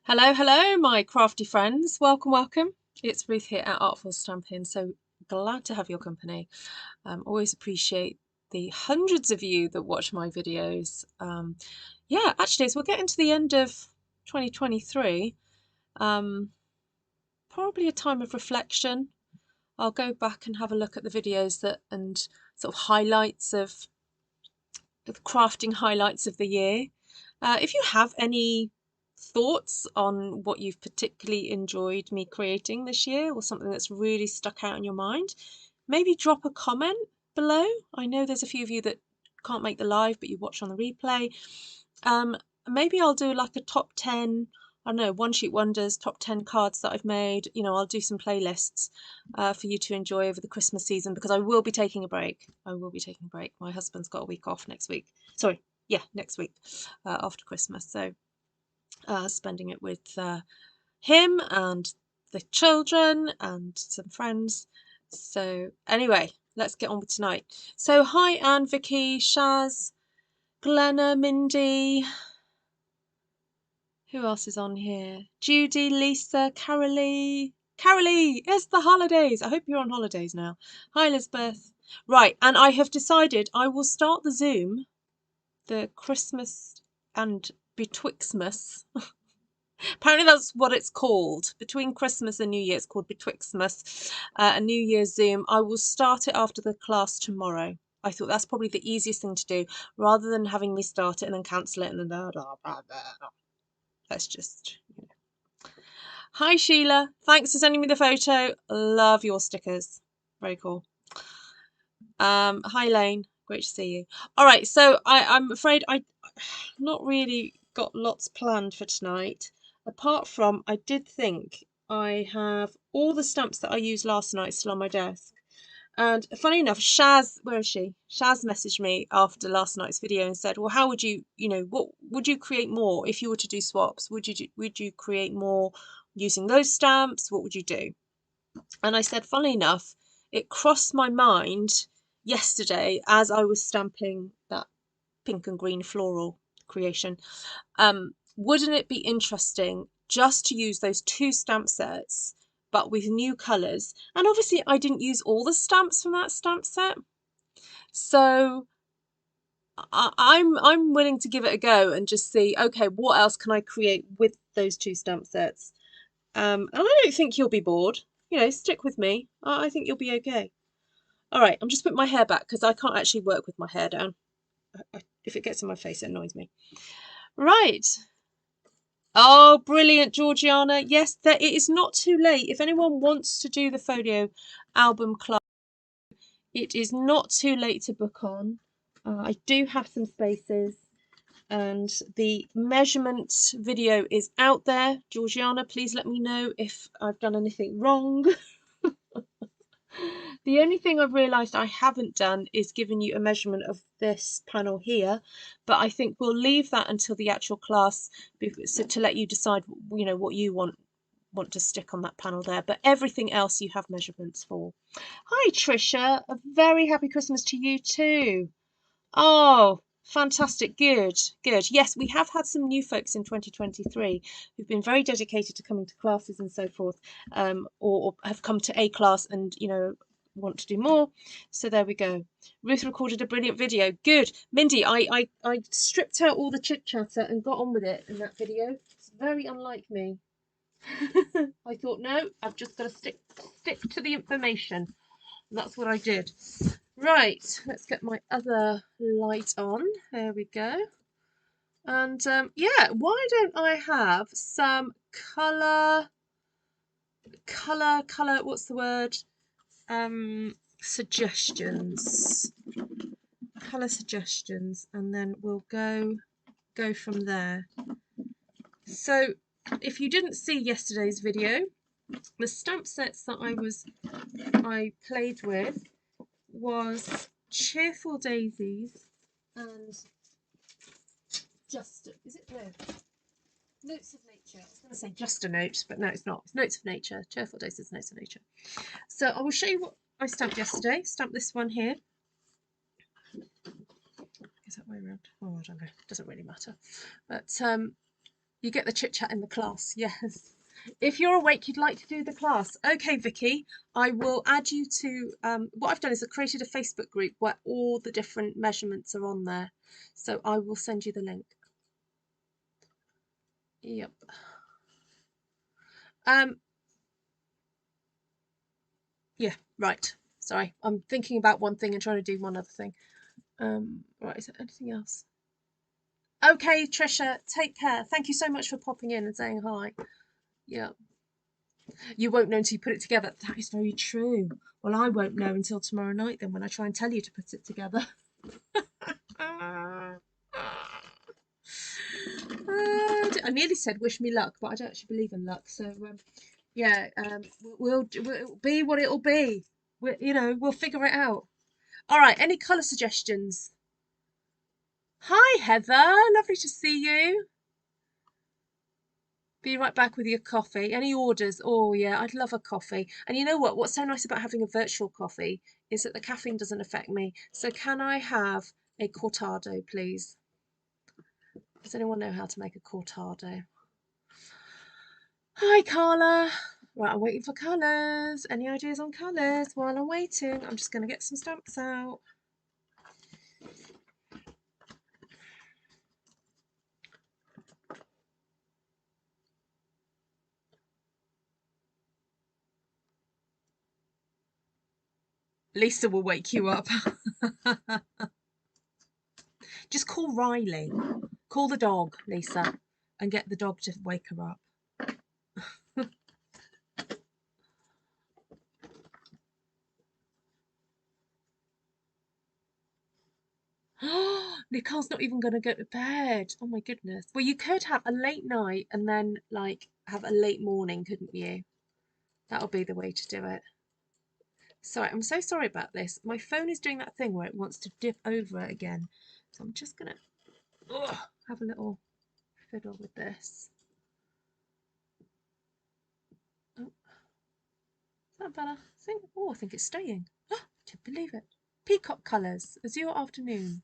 Hello, hello, my crafty friends. Welcome, welcome. It's Ruth here at Artful Stampin. So glad to have your company. Always appreciate the hundreds of you that watch my videos. Yeah, actually, as we're getting to the end of 2023, probably a time of reflection. I'll go back and have a look at the videos and sort of highlights of the crafting highlights of the year. If you have any thoughts on what you've particularly enjoyed me creating this year or something that's really stuck out in your mind, maybe drop a comment below. I know there's a few of you that can't make the live but you watch on the replay. Maybe I'll do like a top 10, I don't know, one sheet wonders, top 10 cards that I've made. You know, I'll do some playlists for you to enjoy over the Christmas season, because I will be taking a break. My husband's got a week off next week. Sorry, yeah, next week after Christmas. So spending it with him and the children and some friends. So anyway, let's get on with tonight. So hi Anne, Vicky, Shaz, Glenna, Mindy. Who else is on here? Judy, Lisa, Carolee. Carolee, it's the holidays. I hope you're on holidays now. Hi Elizabeth. Right, and I have decided I will start the Zoom, the Christmas and Betwixtmas. Apparently that's what it's called. Between Christmas and New Year, it's called Betwixtmas, a New Year's Zoom. I will start it after the class tomorrow. I thought that's probably the easiest thing to do, rather than having me start it and then cancel it and then let's just. Hi Sheila, thanks for sending me the photo. Love your stickers. Very cool. Hi Lane, great to see you. All right, so I'm afraid I've not really got lots planned for tonight. Apart from, I did think I have all the stamps that I used last night still on my desk. And funny enough, Shaz, where is she? Shaz messaged me after last night's video and said, well, how would you, what would you create more if you were to do swaps? Would you create more using those stamps? What would you do? And I said, funnily enough, it crossed my mind yesterday as I was stamping that pink and green floral creation. Wouldn't it be interesting just to use those two stamp sets but with new colours? And obviously I didn't use all the stamps from that stamp set, so I'm willing to give it a go and just see, okay, what else can I create with those two stamp sets? And I don't think you'll be bored. You know, stick with me. I think you'll be okay. All right, I'm just putting my hair back because I can't actually work with my hair down. If it gets in my face, it annoys me. Right. Oh, brilliant, Georgiana. Yes, it is not too late. If anyone wants to do the folio album club, it is not too late to book on. I do have some spaces and the measurement video is out there. Georgiana, please let me know if I've done anything wrong. The only thing I've realised I haven't done is given you a measurement of this panel here, but I think we'll leave that until the actual class, so to let you decide, you know, what you want to stick on that panel there. But everything else you have measurements for. Hi Trisha, a very happy Christmas to you too. Oh, fantastic. Good. Yes, we have had some new folks in 2023 who've been very dedicated to coming to classes and so forth, or have come to a class and, you know, want to do more. So there we go. Ruth recorded a brilliant video. Good. Mindy, I stripped out all the chit chatter and got on with it in that video. It's very unlike me. I thought, no, I've just got to stick to the information. And that's what I did. Right, let's get my other light on. There we go. And yeah, why don't I have some colour, what's the word? Suggestions. Colour suggestions, and then we'll go from there. So if you didn't see yesterday's video, the stamp sets that I played with was Cheerful Daisies and is it Notes of Nature? I was going to say Just a Note, but no, it's not. It's Notes of Nature. Cheerful Daisies, Notes of Nature. So I will show you what I stamped yesterday. Stamped this one here. Is that way around? Oh, I don't know. It doesn't really matter. But You get the chit chat in the class, yes. If you're awake, you'd like to do the class. Okay, Vicky, I will add you to, what I've done is I've created a Facebook group where all the different measurements are on there. So I will send you the link. Yep. Yeah, right. Sorry, I'm thinking about one thing and trying to do one other thing. Right, is there anything else? Okay, Trisha, take care. Thank you so much for popping in and saying hi. Yeah. You won't know until you put it together. That is very true. Well, I won't know until tomorrow night then when I try and tell you to put it together. I nearly said wish me luck, but I don't actually believe in luck. So, yeah, we'll be what it'll be. We'll figure it out. All right, any colour suggestions? Hi, Heather. Lovely to see you. Be right back with your coffee. Any orders? Oh, yeah, I'd love a coffee. And you know what? What's so nice about having a virtual coffee is that the caffeine doesn't affect me. So can I have a cortado, please? Does anyone know how to make a cortado? Hi, Carla. Right, I'm waiting for colours. Any ideas on colours while I'm waiting? I'm just going to get some stamps out. Lisa will wake you up. Just call Riley. Call the dog, Lisa, and get the dog to wake her up. Nicole's not even going to go to bed. Oh my goodness. Well, you could have a late night and then like have a late morning, couldn't you? That'll be the way to do it. Sorry, I'm so sorry about this. My phone is doing that thing where it wants to dip over again. So I'm just going to have a little fiddle with this. Oh, is that better? I think it's staying. I can't believe it. Peacock colours, Azure Afternoon.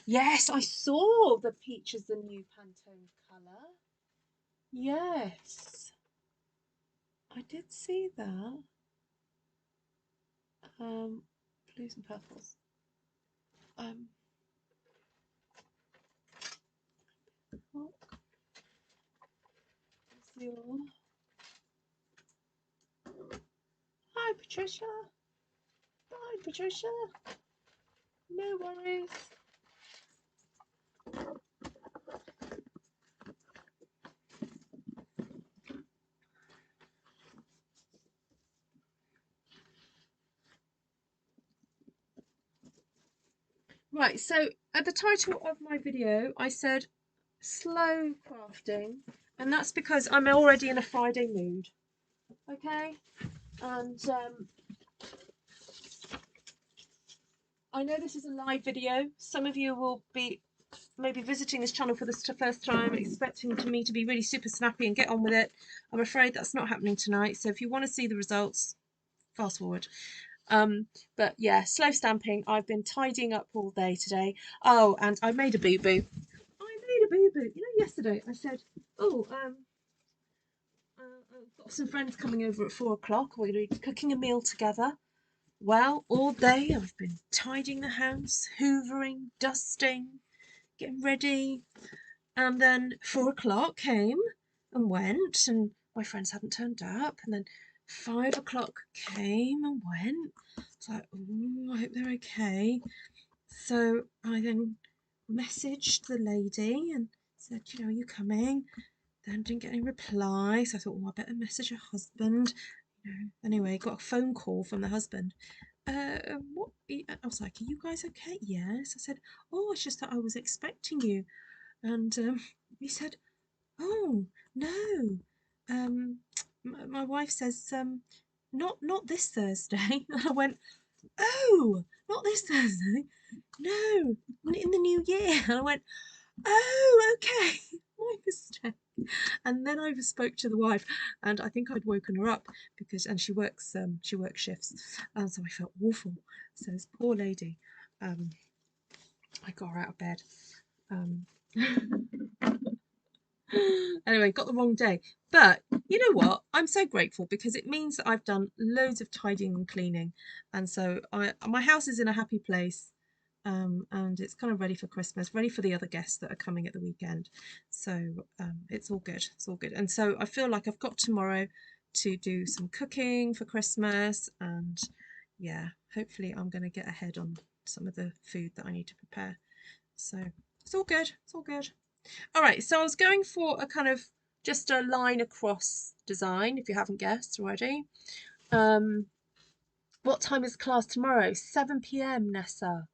Yes, I saw the peach as the new Pantone colour. Yes, I did see that. Blues and purples. Hi, Patricia. Bye, Patricia. No worries. Right, so at the title of my video, I said slow crafting, and that's because I'm already in a Friday mood. Okay, and I know this is a live video. Some of you will be maybe visiting this channel for the first time, expecting me to be really super snappy and get on with it. I'm afraid that's not happening tonight. So if you want to see the results, fast forward. But yeah, slow stamping. I've been tidying up all day today. Oh, and I made a boo-boo. Yesterday I said, oh, I've got some friends coming over at 4 o'clock. We're going to be cooking a meal together. Well, all day I've been tidying the house, hoovering, dusting, getting ready. And then 4 o'clock came and went, and my friends hadn't turned up. And then 5 o'clock came and went. It's like, oh, I hope they're okay. So I then messaged the lady and said, are you coming? Then didn't get any reply. So I thought, I better message her husband. Anyway, got a phone call from the husband. What? I was like, are you guys okay? Yes. I said, oh, it's just that I was expecting you. And he said, oh, no. My wife says, not this Thursday. And I went, oh, not this Thursday. No, in the new year. And I went, oh, okay, my mistake. And then I spoke to the wife, and I think I'd woken her up and she works shifts, and so I felt awful. So this poor lady, I got her out of bed. Anyway, got the wrong day. But you know what? I'm so grateful because it means that I've done loads of tidying and cleaning. And so my house is in a happy place. And it's kind of ready for Christmas, ready for the other guests that are coming at the weekend. So it's all good. It's all good. And so I feel like I've got tomorrow to do some cooking for Christmas. And yeah, hopefully I'm going to get ahead on some of the food that I need to prepare. So it's all good. It's all good. All right, so I was going for a kind of just a line across design, if you haven't guessed already. What time is class tomorrow? 7 p.m, Nessa.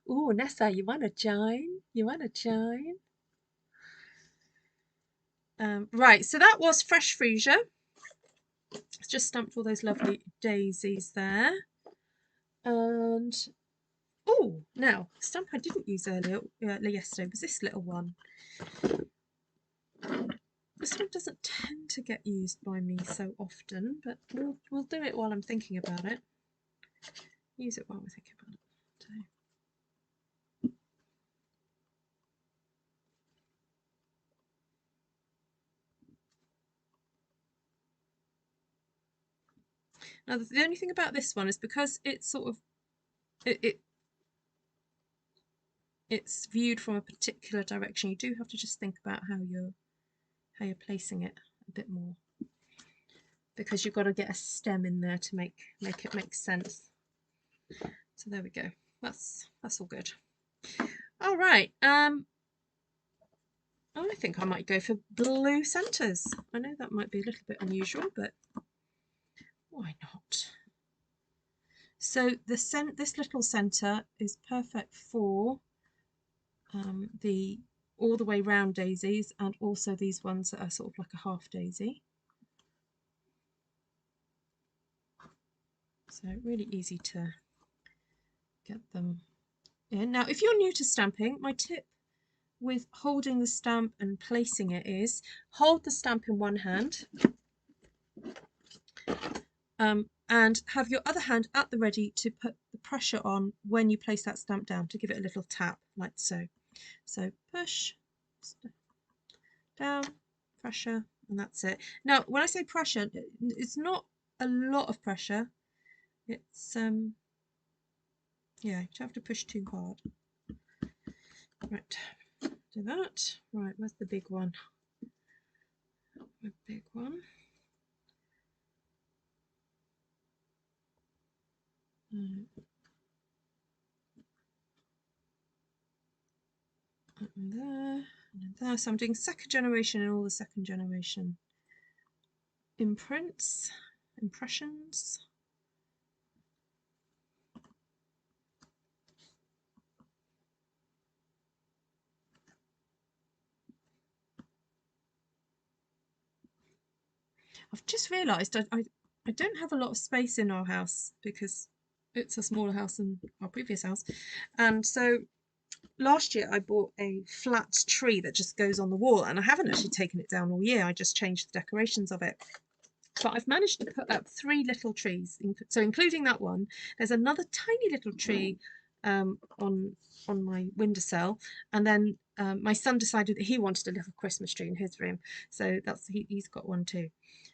Oh, Nessa, you want to join? You want to join? Right, so that was fresh Freesia. It's just stamped all those lovely daisies there. And, oh, now, the stamp I didn't use earlier, yesterday, was this little one. This one doesn't tend to get used by me so often, but we'll do it while I'm thinking about it. Use it while we're thinking about it. Now the only thing about this one is because it's sort of it's viewed from a particular direction. You do have to just think about how you're placing it a bit more, because you've got to get a stem in there to make it make sense. So there we go. That's all good. All right. I think I might go for blue centers. I know that might be a little bit unusual, but why not? So this little center is perfect for the all the way round daisies, and also these ones that are sort of like a half daisy. So really easy to get them in. Now, if you're new to stamping, my tip with holding the stamp and placing it is hold the stamp in one hand and have your other hand at the ready to put the pressure on when you place that stamp down, to give it a little tap like so. So push down, pressure, and that's it. Now, when I say pressure, it's not a lot of pressure. It's yeah, you don't have to push too hard. Right, do that. Right, where's the big one? The big one. And there, and there. So I'm doing second generation and all the second generation impressions. I've just realised I don't have a lot of space in our house because it's a smaller house than our previous house, and so last year I bought a flat tree that just goes on the wall, and I haven't actually taken it down all year. I just changed the decorations of it. But I've managed to put up 3 little trees, so including that one. There's another tiny little tree on my windowsill, and then my son decided that he wanted a little Christmas tree in his room, so he's got one too.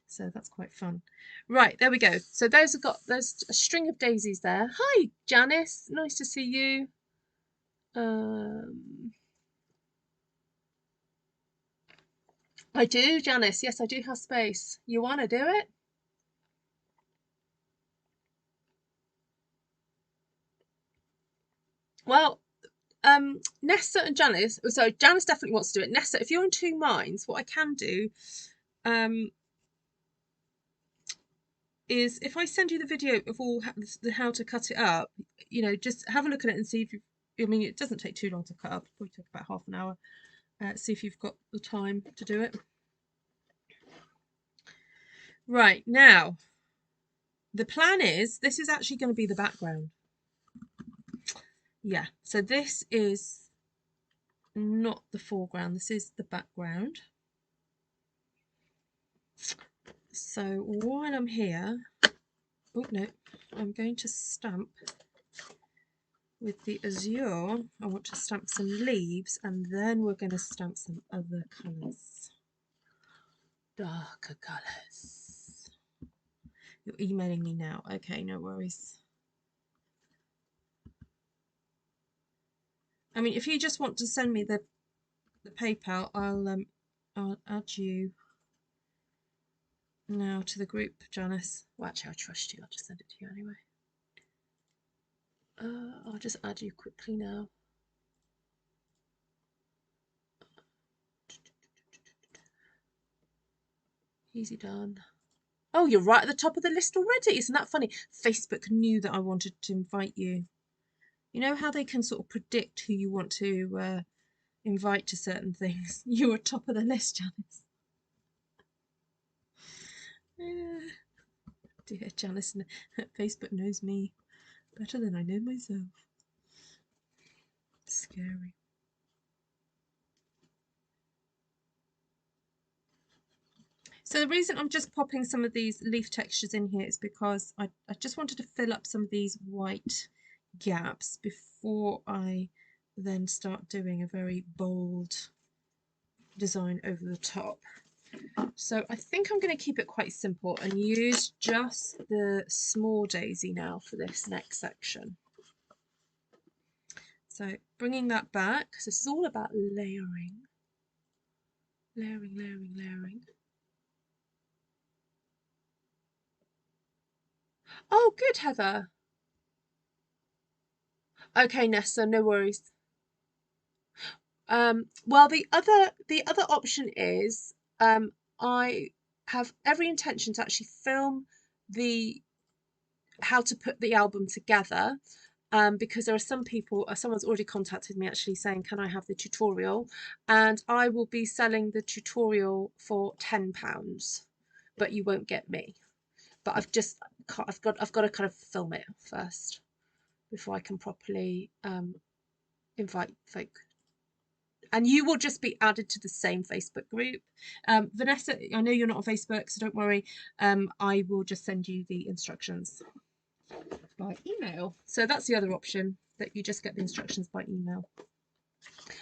So that's quite fun. Right, there we go. So there's a string of daisies there. Hi, Janice. Nice to see you. I do, Janice. Yes, I do have space. You want to do it? Well, Nessa and Janice. So Janice definitely wants to do it. Nessa, if you're in 2 minds, what I can do is if I send you the video of all how to cut it up, you know, just have a look at it and see if you. I mean, it doesn't take too long to cut up. It'll probably take about half an hour. See if you've got the time to do it. Right, now, the plan is this is actually going to be the background. Yeah, so this is not the foreground, this is the background. So while I'm here, oh no, I'm going to stamp with the Azure. I want to stamp some leaves, and then we're going to stamp some other colours. darker colours. You're emailing me now. Okay, no worries. I mean, if you just want to send me the PayPal, I'll add you now to the group, Janice. Well, actually, I trust you. I'll just send it to you anyway. I'll just add you quickly now. Easy done. Oh, you're right at the top of the list already. Isn't that funny? Facebook knew that I wanted to invite you. You know how they can sort of predict who you want to invite to certain things? You were top of the list, Janice. Dear Janice, Facebook knows me better than I know myself. Scary. So the reason I'm just popping some of these leaf textures in here is because I just wanted to fill up some of these white gaps before I then start doing a very bold design over the top. So I think I'm going to keep it quite simple and use just the small daisy now for this next section. So bringing that back, so this is all about layering. Layering, layering, layering. Oh, good, Heather. Okay, Nessa, no worries. Well, the other option is I have every intention to actually film the how to put the album together, because there are some people, someone's already contacted me actually saying, can I have the tutorial? And I will be selling the tutorial for £10, but you won't get me. But I've got to kind of film it first before I can properly invite folk. And you will just be added to the same Facebook group. Vanessa, I know you're not on Facebook, so don't worry. I will just send you the instructions by email. So that's the other option, that you just get the instructions by email.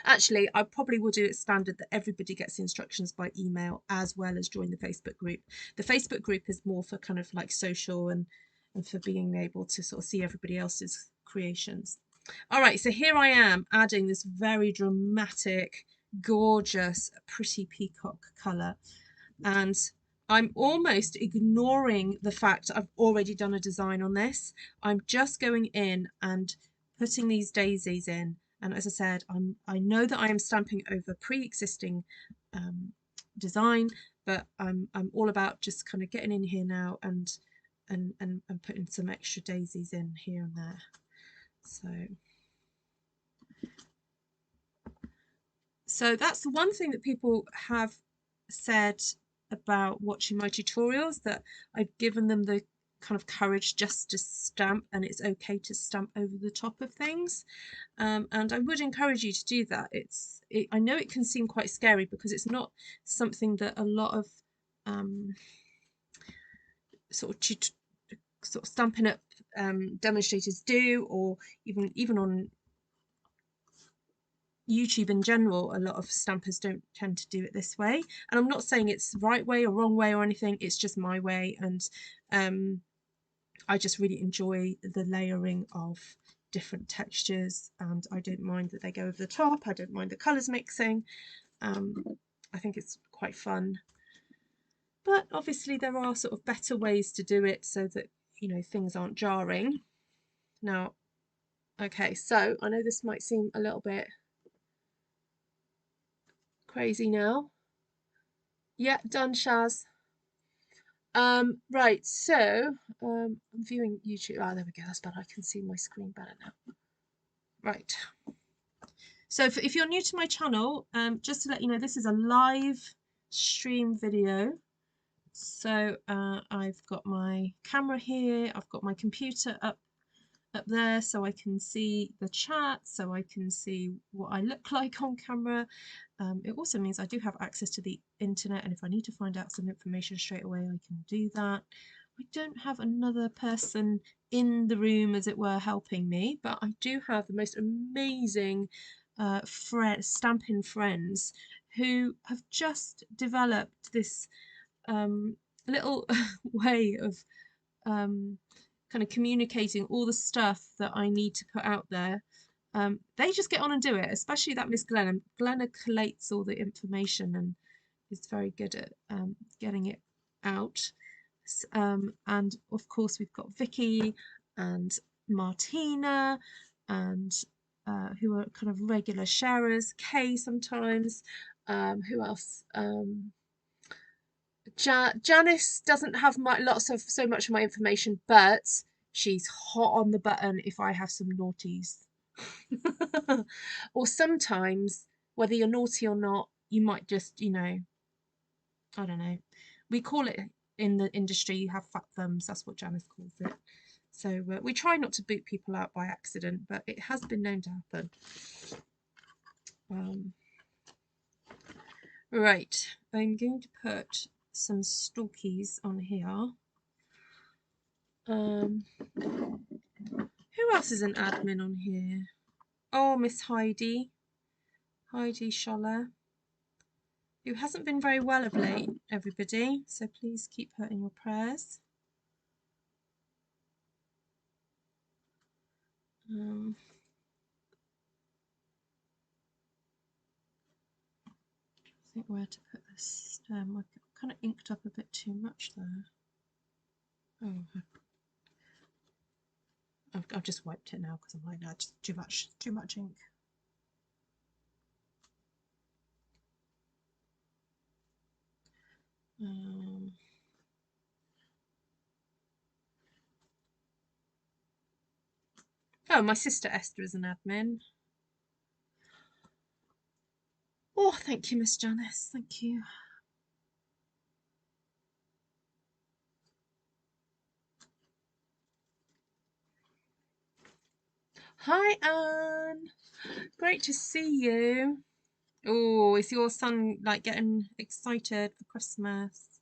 Actually, I probably will do it standard that everybody gets the instructions by email as well as join the Facebook group. The Facebook group is more for kind of like social and for being able to sort of see everybody else's creations. All right, so here I am adding this very dramatic, gorgeous, pretty peacock colour. And I'm almost ignoring the fact I've already done a design on this. I'm just going in and putting these daisies in. And as I said, I know that I am stamping over pre-existing design, but I'm all about just kind of getting in here now and putting some extra daisies in here and there. So that's the one thing that people have said about watching my tutorials, that I've given them the kind of courage just to stamp, and it's okay to stamp over the top of things. And I would encourage you to do that. I know it can seem quite scary because it's not something that a lot of sort of Stampin' Up demonstrators do, or even on YouTube in general. A lot of stampers don't tend to do it this way, and I'm not saying it's the right way or wrong way or anything, it's just my way. And I just really enjoy the layering of different textures, and I don't mind that they go over the top. I don't mind the colours mixing. I think it's quite fun, but obviously there are sort of better ways to do it so that, you know, things aren't jarring. Now, okay, so I know this might seem a little bit crazy now. Yeah, done, Shaz. Right, so I'm viewing YouTube. Ah, there we go, that's better. I can see my screen better now. Right. So if you're new to my channel, just to let you know, this is a live stream video. So I've got my camera here, I've got my computer up there so I can see the chat, so I can see what I look like on camera. It also means I do have access to the internet, and if I need to find out some information straight away, I can do that. I don't have another person in the room, as it were, helping me, but I do have the most amazing Stampin' friends who have just developed this little way of kind of communicating all the stuff that I need to put out there. They just get on and do it, especially that Miss Glenna. Glenna collates all the information and is very good at getting it out. And of course we've got Vicky and Martina and who are kind of regular sharers, Kay sometimes. Who else? Janice doesn't have so much of my information, but she's hot on the button if I have some naughties. Or sometimes, whether you're naughty or not, you might just, you know, I don't know. We call it in the industry, you have fat thumbs. That's what Janice calls it. So we try not to boot people out by accident, but it has been known to happen. Right, I'm going to put some stalkies on here. Who else is an admin on here? Oh, Miss Heidi Scholler, who hasn't been very well of late, everybody, so please keep her in your prayers. I think where to put this stem. I kind of inked up a bit too much there. Oh, I've just wiped it now because I'm like, no, just too much ink. Oh, my sister Esther is an admin. Oh, thank you, Miss Janice. Thank you. Hi, Anne. Great to see you. Oh, is your son like getting excited for Christmas?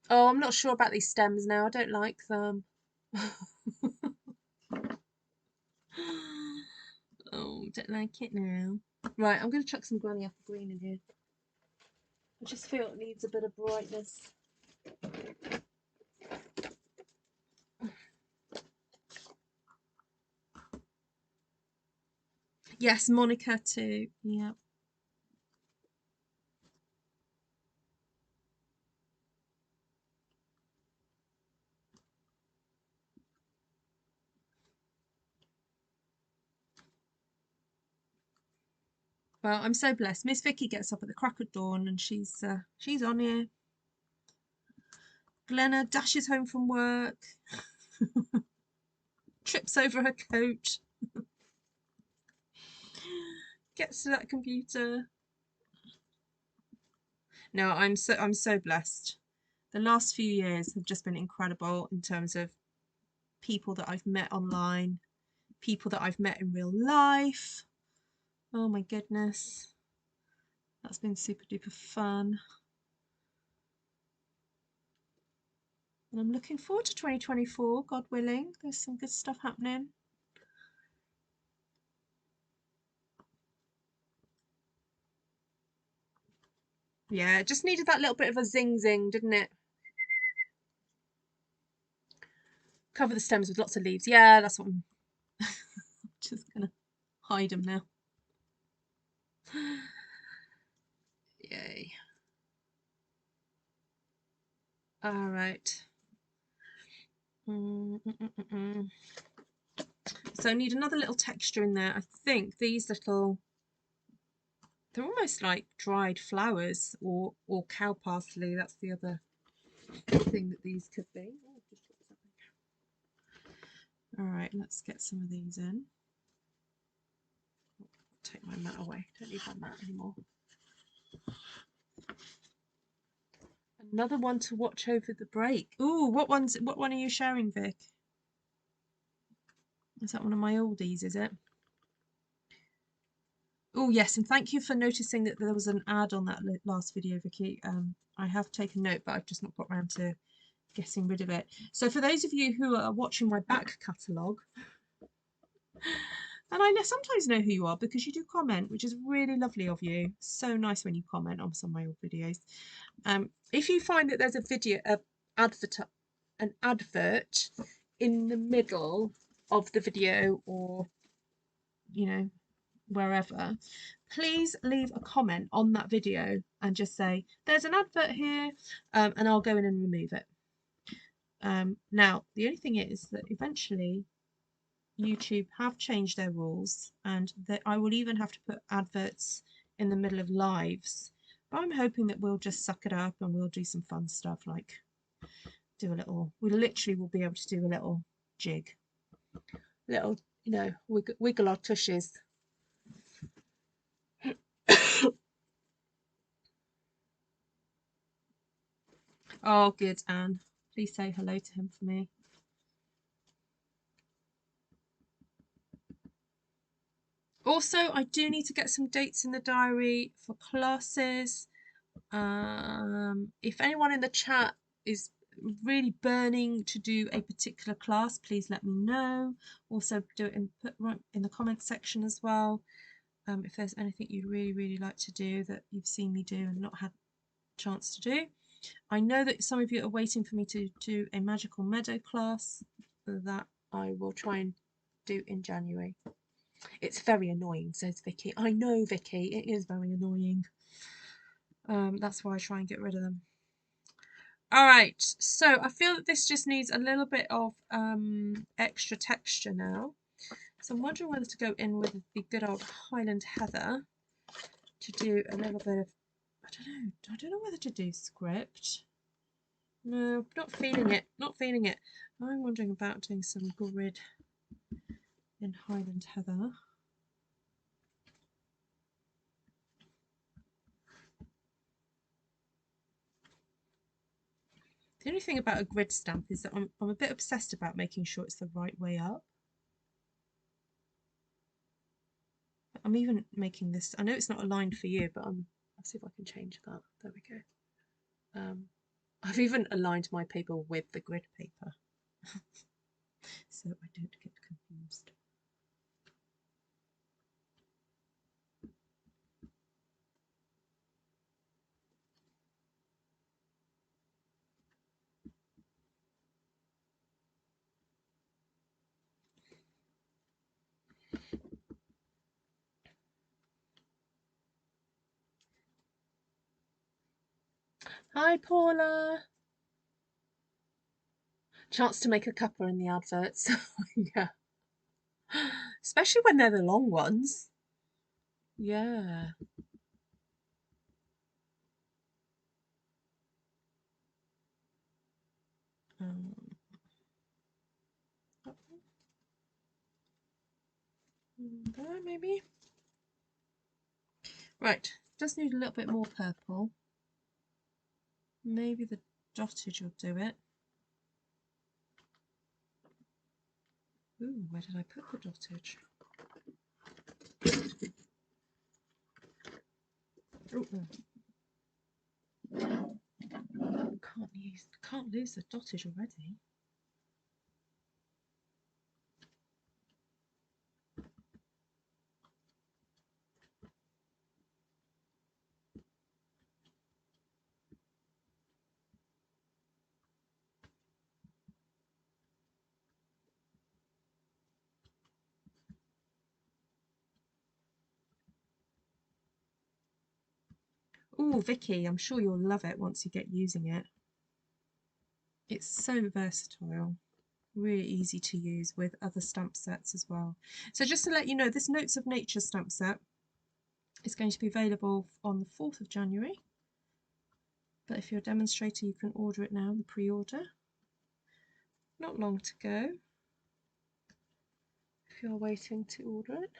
Oh, I'm not sure about these stems now. I don't like them. Oh, don't like it now. Right, I'm going to chuck some Granny Apple Green in here. I just feel it needs a bit of brightness. Yes, Monica too. Yeah. Well, I'm so blessed. Miss Vicky gets up at the crack of dawn and she's on here. Glenna dashes home from work, trips over her coat, gets to that computer. No, I'm so blessed. The last few years have just been incredible in terms of people that I've met online, people that I've met in real life. Oh my goodness. That's been super duper fun. And I'm looking forward to 2024, God willing. There's some good stuff happening. Yeah, it just needed that little bit of a zing, didn't it? Cover the stems with lots of leaves. Yeah, that's what I'm just gonna hide them now. Yay. All right. So I need another little texture in there. I think these little, they're almost like dried flowers or cow parsley. That's the other thing that these could be. All right, let's get some of these in. Take my mat away. Don't need my mat anymore. Another one to watch over the break. Ooh, what one are you sharing, Vic? Is that one of my oldies, is it? Oh yes, and thank you for noticing that there was an ad on that last video, Vicky. I have taken note, but I've just not got around to getting rid of it. So for those of you who are watching my back catalogue, And I sometimes know who you are because you do comment, which is really lovely of you. So nice when you comment on some of my old videos. If you find that there's a video, an advert in the middle of the video, or you know, wherever, please leave a comment on that video and just say there's an advert here, and I'll go in and remove it. Now the only thing is that eventually YouTube have changed their rules, and that I will even have to put adverts in the middle of lives, but I'm hoping that we'll just suck it up and we'll do some fun stuff, like do a little, we literally will be able to do a little jig, little, you know, wiggle our tushes. Oh good, Anne, please say hello to him for me. Also, I do need to get some dates in the diary for classes. If anyone in the chat is really burning to do a particular class, please let me know. Also do it put right in the comments section as well. If there's anything you'd really like to do that you've seen me do and not had a chance to do. I know that some of you are waiting for me to do a magical meadow class that I will try and do in January. It's very annoying, says Vicky. I know, Vicky, it is very annoying. That's why I try and get rid of them. All right, so I feel that this just needs a little bit of extra texture now. So I'm wondering whether to go in with the good old Highland Heather to do a little bit of, I don't know whether to do script. No, not feeling it, not feeling it. I'm wondering about doing some grid in Highland Heather. The only thing about a grid stamp is that I'm a bit obsessed about making sure it's the right way up. I'm even making this, I know it's not aligned for you, but I'll see if I can change that. There we go. I've even aligned my paper with the grid paper so I don't get confused. Hi Paula! Chance to make a cuppa in the adverts. Yeah. Especially when they're the long ones. Yeah. There maybe. Right, just need a little bit more purple. Maybe the dottage will do it. Ooh, where did I put the dottage? Oh, can't lose the dottage already. Oh, Vicky, I'm sure you'll love it once you get using it. It's so versatile, really easy to use with other stamp sets as well. So just to let you know, this Notes of Nature stamp set is going to be available on the 4th of January. But if you're a demonstrator, you can order it now, the pre-order. Not long to go if you're waiting to order it.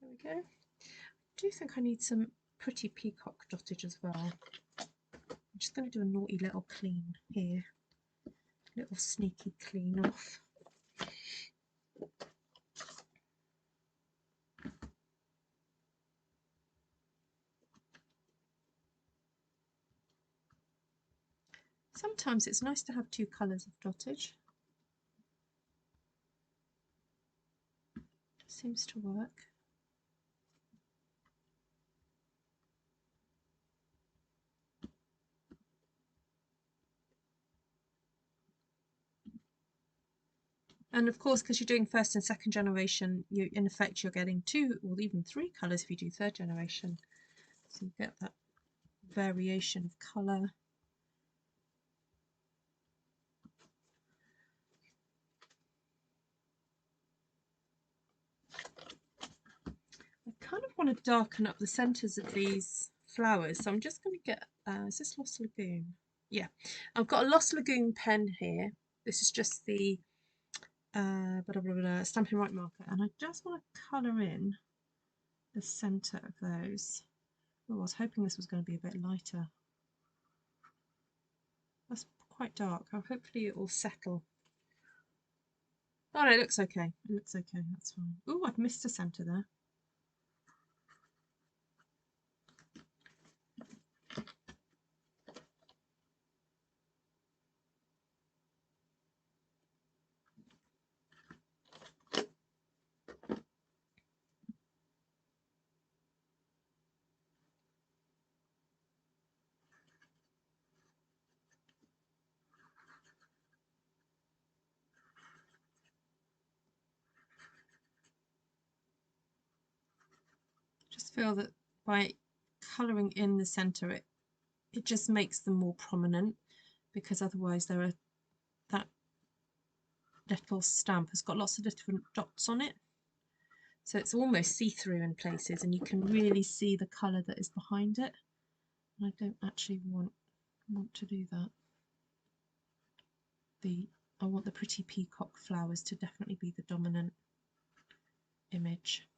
There we go. I do think I need some pretty peacock dottage as well. I'm just going to do a naughty little clean here. Little sneaky clean off. Sometimes it's nice to have two colours of dottage. seems to work. And of course, because you're doing first and second generation, you in effect you're getting 2 or even 3 colours if you do third generation. So you get that variation of colour. I kind of want to darken up the centres of these flowers, so I'm just going to get, is this Lost Lagoon? Yeah, I've got a Lost Lagoon pen here. This is just the Stampin' Right marker, and I just want to colour in the centre of those. Oh, I was hoping this was going to be a bit lighter. That's quite dark. Hopefully it will settle. Oh no, it looks okay. It looks okay, that's fine. Oh, I've missed a centre there. Just feel that by colouring in the centre, it just makes them more prominent, because otherwise that little stamp has got lots of different dots on it, so it's almost see-through in places, and you can really see the colour that is behind it. And I don't actually want to do that. I want the pretty peacock flowers to definitely be the dominant image.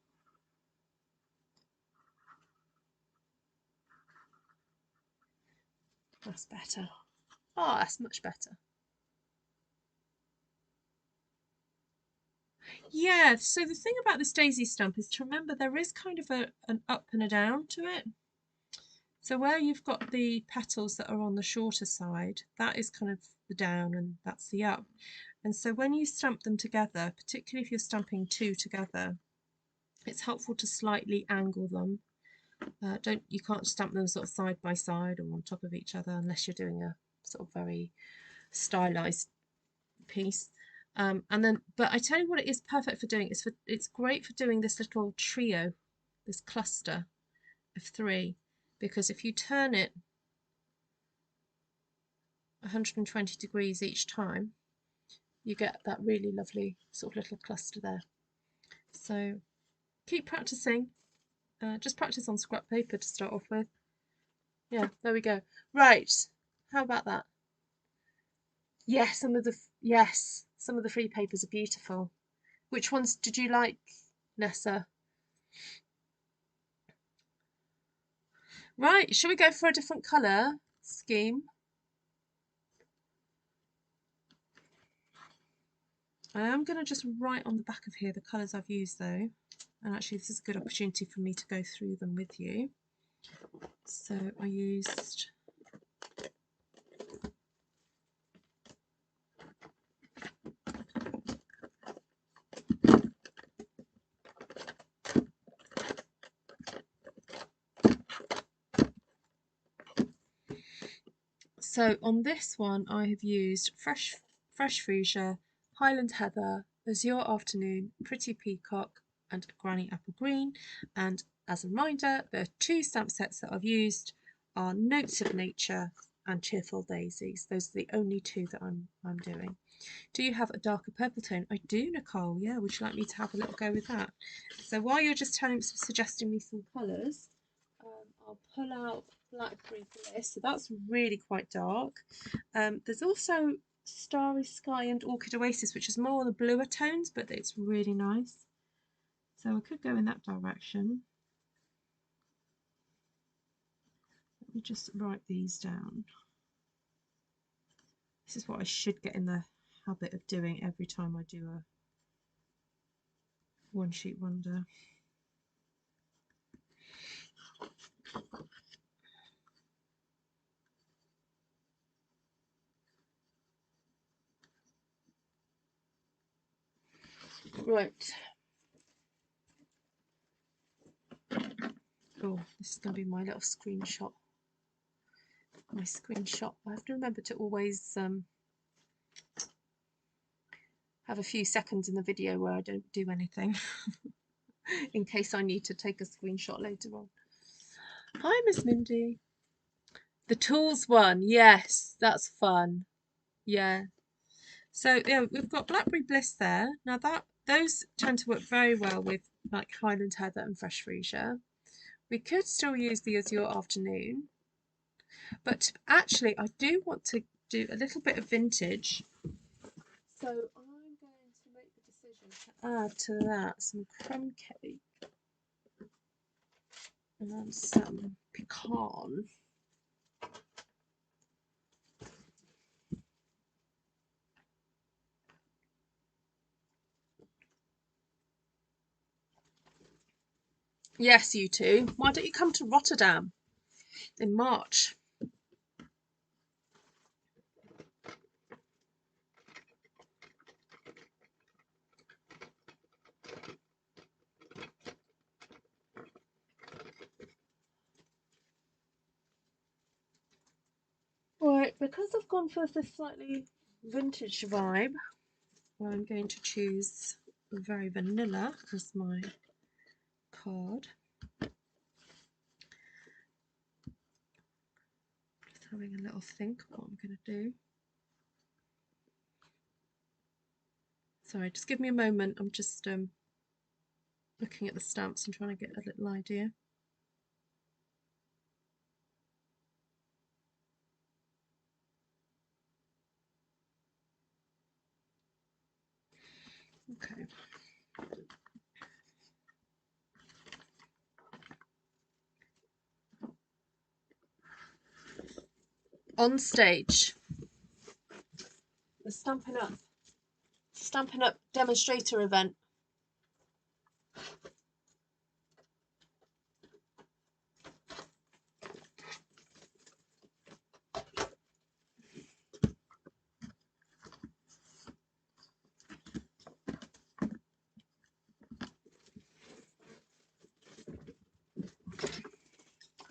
That's better. Oh, that's much better. Yeah, so the thing about this daisy stamp is to remember there is kind of an up and a down to it. So where you've got the petals that are on the shorter side, that is kind of the down and that's the up. And so when you stamp them together, particularly if you're stamping 2 together, it's helpful to slightly angle them. You can't stamp them sort of side by side or on top of each other unless you're doing a sort of very stylized piece. But I tell you what, it is perfect for doing. It's great for doing this little trio, this cluster of 3, because if you turn it 120 degrees each time, you get that really lovely sort of little cluster there. So keep practicing. Just practice on scrap paper to start off with. Yeah, there we go. Right, how about that? Yeah, some of the free papers are beautiful. Which ones did you like, Nessa? Right, shall we go for a different colour scheme? I am going to just write on the back of here the colours I've used though, and actually this is a good opportunity for me to go through them with you. So I used So on this one I have used fresh Freesia, Highland Heather, Azure Afternoon, Pretty Peacock and Granny Apple Green. And as a reminder, the 2 stamp sets that I've used are Notes of Nature and Cheerful Daisies. Those are the only 2 that I'm doing. Do you have a darker purple tone? I do, Nicole. Yeah, would you like me to have a little go with that? So while you're just suggesting me some colours, I'll pull out Blackberry Bliss. So that's really quite dark. There's also Starry Sky and Orchid Oasis, which is more on the bluer tones, but it's really nice. So I could go in that direction. Let me just write these down. This is what I should get in the habit of doing every time I do a one sheet wonder. Right. Oh, this is going to be my little screenshot. My screenshot. I have to remember to always have a few seconds in the video where I don't do anything in case I need to take a screenshot later on. Hi, Miss Mindy. The tools one, yes, that's fun. Yeah. So yeah, we've got Blackberry Bliss there. Now those tend to work very well with like Highland Heather and Fresh Freesia. We could still use the Azure Afternoon, but actually I do want to do a little bit of vintage. So I'm going to make the decision to add to that some Crumb Cake and some pecan. Yes, you two. Why don't you come to Rotterdam in March? Right, because I've gone for this slightly vintage vibe, I'm going to choose Very Vanilla as my card. Just having a little think what I'm going to do. Sorry, just give me a moment. I'm just looking at the stamps and trying to get a little idea. Okay. On stage, the Stampin' Up demonstrator event.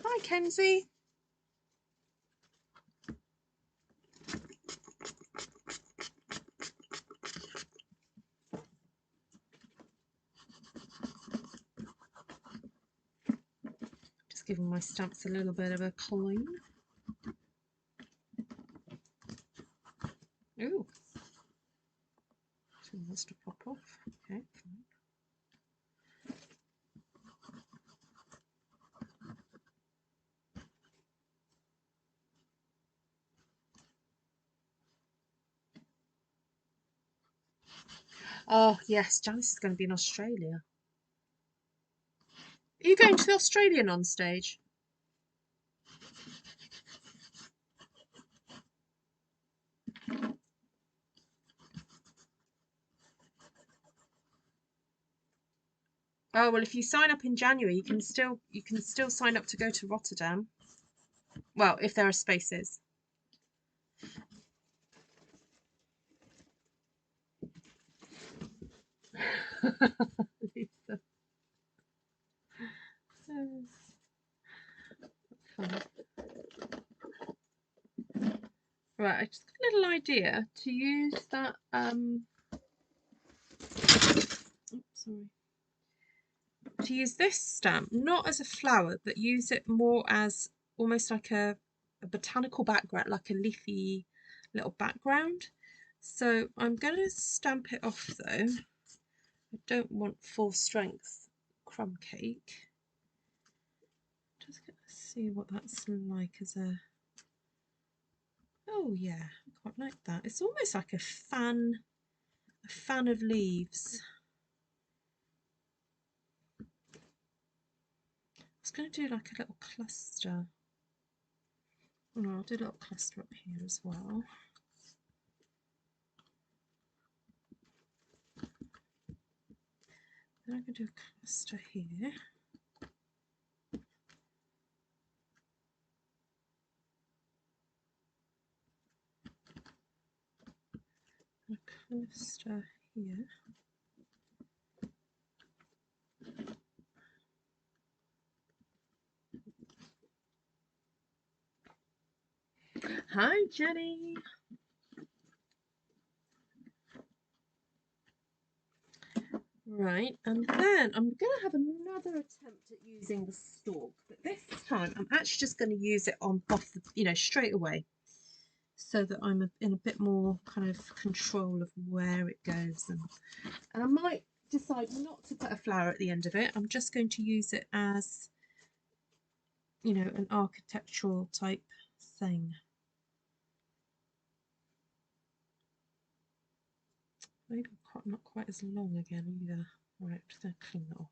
Hi, Kenzie. Just giving my stamps a little bit of a clean. Ooh. So wants to pop off. Okay, fine. Oh, yes, Janice is going to be in Australia. Are you going to the Australian on stage? Oh, well, if you sign up in January, you can still sign up to go to Rotterdam. Well, if there are spaces. Right, I just got a little idea to use that sorry. To use this stamp not as a flower, but use it more as almost like a botanical background, like a leafy little background. So I'm going to stamp it off though. I don't want full strength Crumb Cake. Just going to see what that's like as a. Oh yeah, I quite like that. It's almost like a fan of leaves. I was going to do like a little cluster. Oh, I'll do a little cluster up here as well. Then I'm going to do a cluster here. A cluster here. Hi, Jenny. Right, and then I'm going to have another attempt at using the stalk, but this time I'm actually just going to use it on off the, straight away, so that I'm in a bit more kind of control of where it goes, and I might decide not to put a flower at the end of it. I'm just going to use it as, an architectural type thing. Maybe not quite as long again either. All right, just going to clean that off.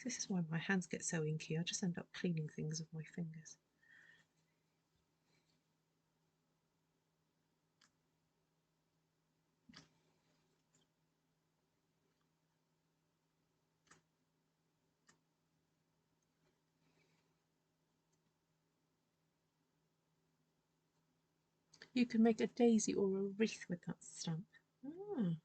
This is why my hands get so inky. I just end up cleaning things with my fingers. You can make a daisy or a wreath with that stamp. Ah.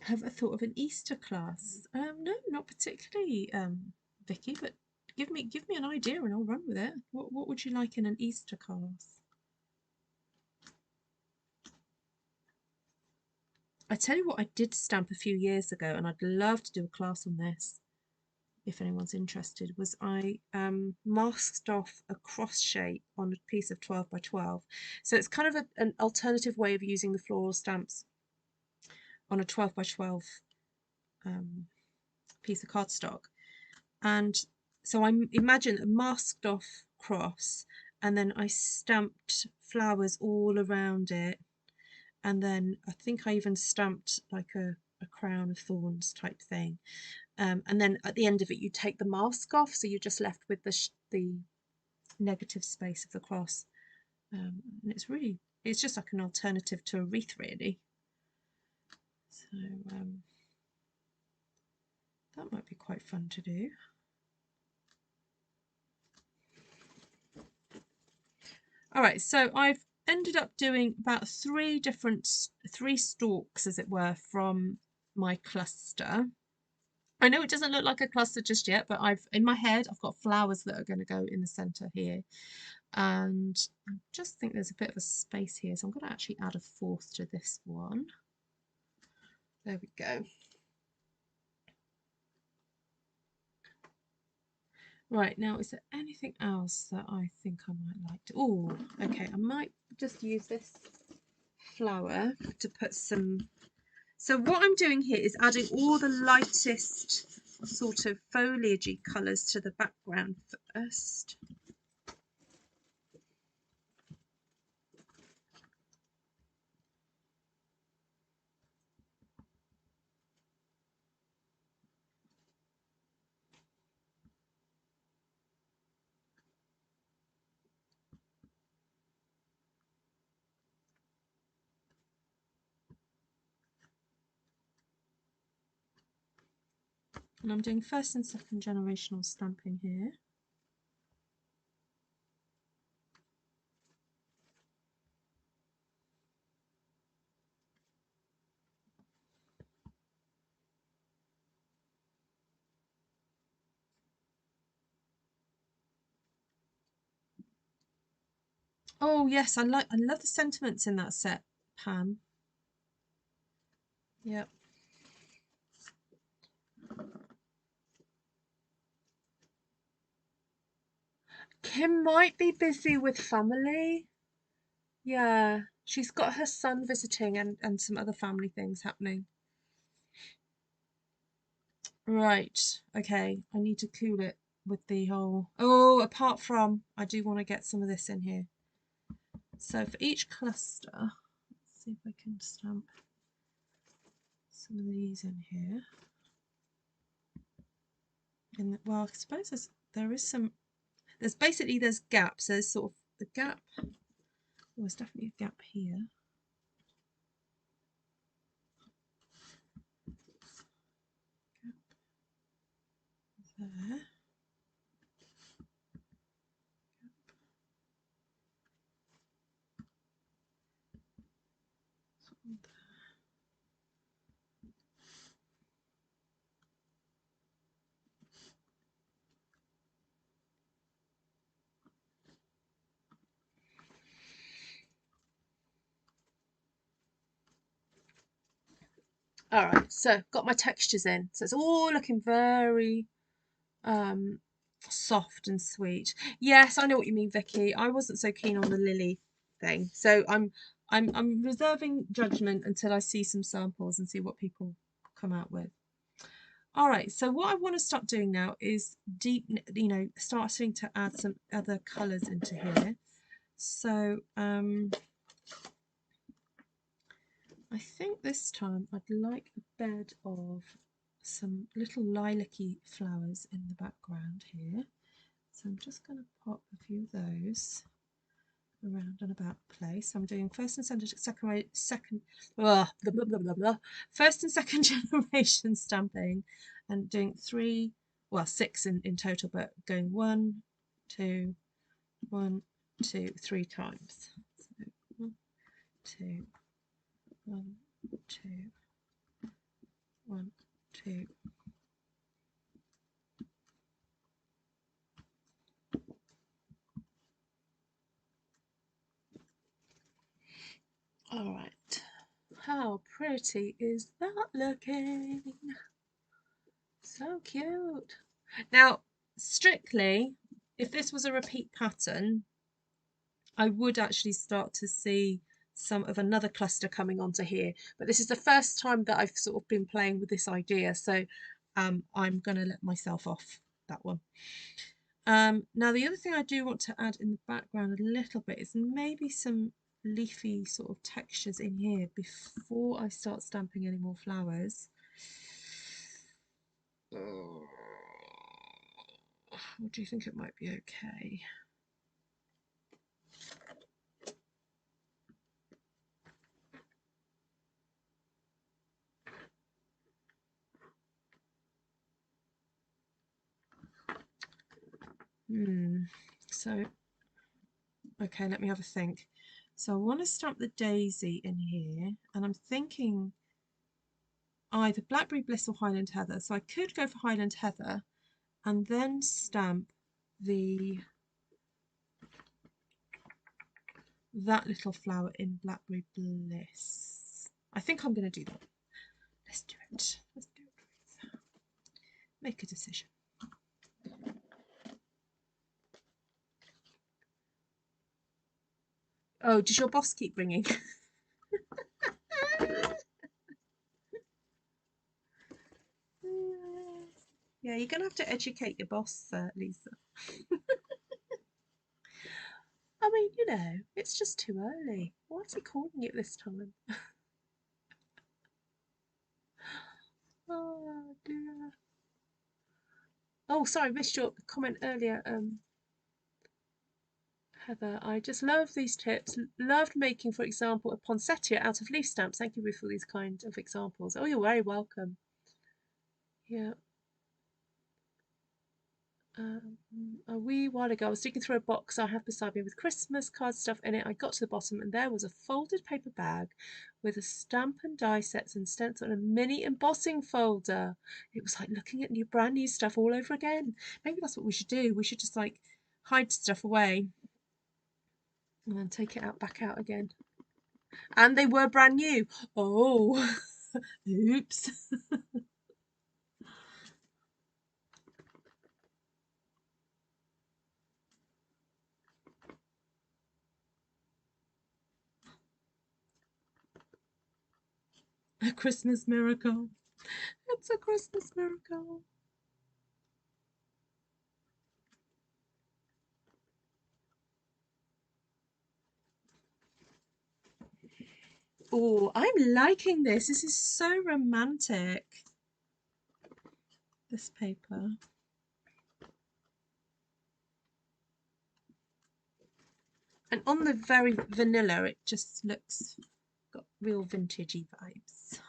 Have a thought of an Easter class? No, not particularly, Vicky. But give me an idea and I'll run with it. What would you like in an Easter class? I tell you what, I did stamp a few years ago, and I'd love to do a class on this if anyone's interested. Was I masked off a cross shape on a piece of 12 by 12. So it's kind of an alternative way of using the floral stamps on a 12 by 12 piece of cardstock. And so I imagine a masked off cross, and then I stamped flowers all around it, and then I think I even stamped like a crown of thorns type thing, and then at the end of it you take the mask off, so you're just left with the negative space of the cross, and it's just like an alternative to a wreath really. So that might be quite fun to do. All right, so I've ended up doing about three stalks, as it were, from my cluster. I know it doesn't look like a cluster just yet, but in my head I've got flowers that are going to go in the center here, and I just think there's a bit of a space here, so I'm going to actually add a fourth to this one. There we go. Right, now is there anything else that I think I might like to... Oh, okay, I might just use this flower to put some... So what I'm doing here is adding all the lightest sort of foliagey colours to the background first. And I'm doing first and second generational stamping here. Oh yes, I love the sentiments in that set, Pam. Yep. Kim might be busy with family. Yeah, she's got her son visiting and some other family things happening. Right, okay, I need to cool it with the whole... Oh, apart from, I do want to get some of this in here. So for each cluster, let's see if I can stamp some of these in here. And well, I suppose there's basically gaps. There's sort of the gap. Oh, there's definitely a gap here. All right, so got my textures in. So it's all looking very soft and sweet. Yes, I know what you mean, Vicky. I wasn't so keen on the lily thing. So I'm reserving judgment until I see some samples and see what people come out with. All right, so what I want to start doing now is starting to add some other colours into here. So I think this time I'd like a bed of some little lilac-y flowers in the background here. So I'm just going to pop a few of those around and about the place. I'm doing first and second generation stamping, and doing six in total, but going 1, 2, 1, 2, 3 times. So 1, 2, 1, 2, 1, 2. All right, how pretty is that looking? So cute. Now, strictly, if this was a repeat pattern, I would actually start to see some of another cluster coming onto here. But this is the first time that I've sort of been playing with this idea, so I'm going to let myself off that one. Now, the other thing I do want to add in the background a little bit is maybe some leafy sort of textures in here before I start stamping any more flowers. Or do you think it might be okay? So, okay, let me have a think. So I want to stamp the daisy in here, and I'm thinking either Blackberry Bliss or Highland Heather. So I could go for Highland Heather and then stamp that little flower in Blackberry Bliss. I think I'm going to do that. Let's do it. Let's do it. Make a decision. Oh, does your boss keep ringing? Yeah, you're going to have to educate your boss, Lisa. I mean, you know, it's just too early. Why is he calling you at this time? Oh, dear. Oh, sorry, missed your comment earlier, Heather. I just love these tips. Loved making, for example, a poinsettia out of leaf stamps. Thank you, Ruth, for these kind of examples. Oh, you're very welcome. Yeah. A wee while ago, I was digging through a box I have beside me with Christmas card stuff in it. I got to the bottom and there was a folded paper bag with a stamp and die sets and stencil and a mini embossing folder. It was like looking at brand new stuff all over again. Maybe that's what we should do. We should just like hide stuff away and then take it back out again. And they were brand new. Oh, oops. A Christmas miracle. It's a Christmas miracle. Oh, I'm liking this. This is so romantic. This paper. And on the very vanilla, it just looks got real vintagey vibes.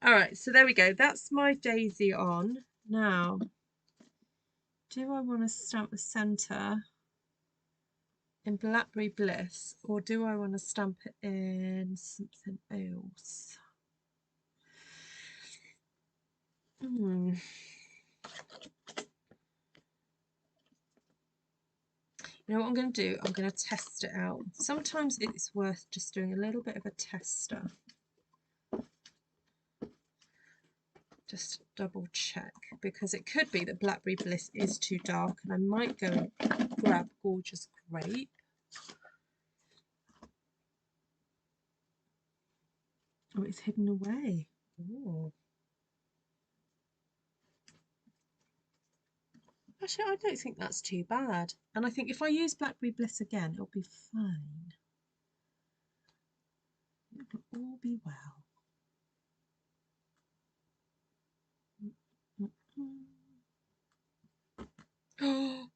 All right, so there we go. That's my daisy on. Now, do I want to stamp the center? in Blackberry Bliss, or do I want to stamp it in something else? You know what I'm going to do? I'm going to test it out. Sometimes it's worth just doing a little bit of a tester. Just double check, because it could be that Blackberry Bliss is too dark and I might go and grab Gorgeous Grape. Oh, it's hidden away. Oh. Actually, I don't think that's too bad. And I think if I use Blackberry Bliss again, it'll be fine. It'll all be well. Oh,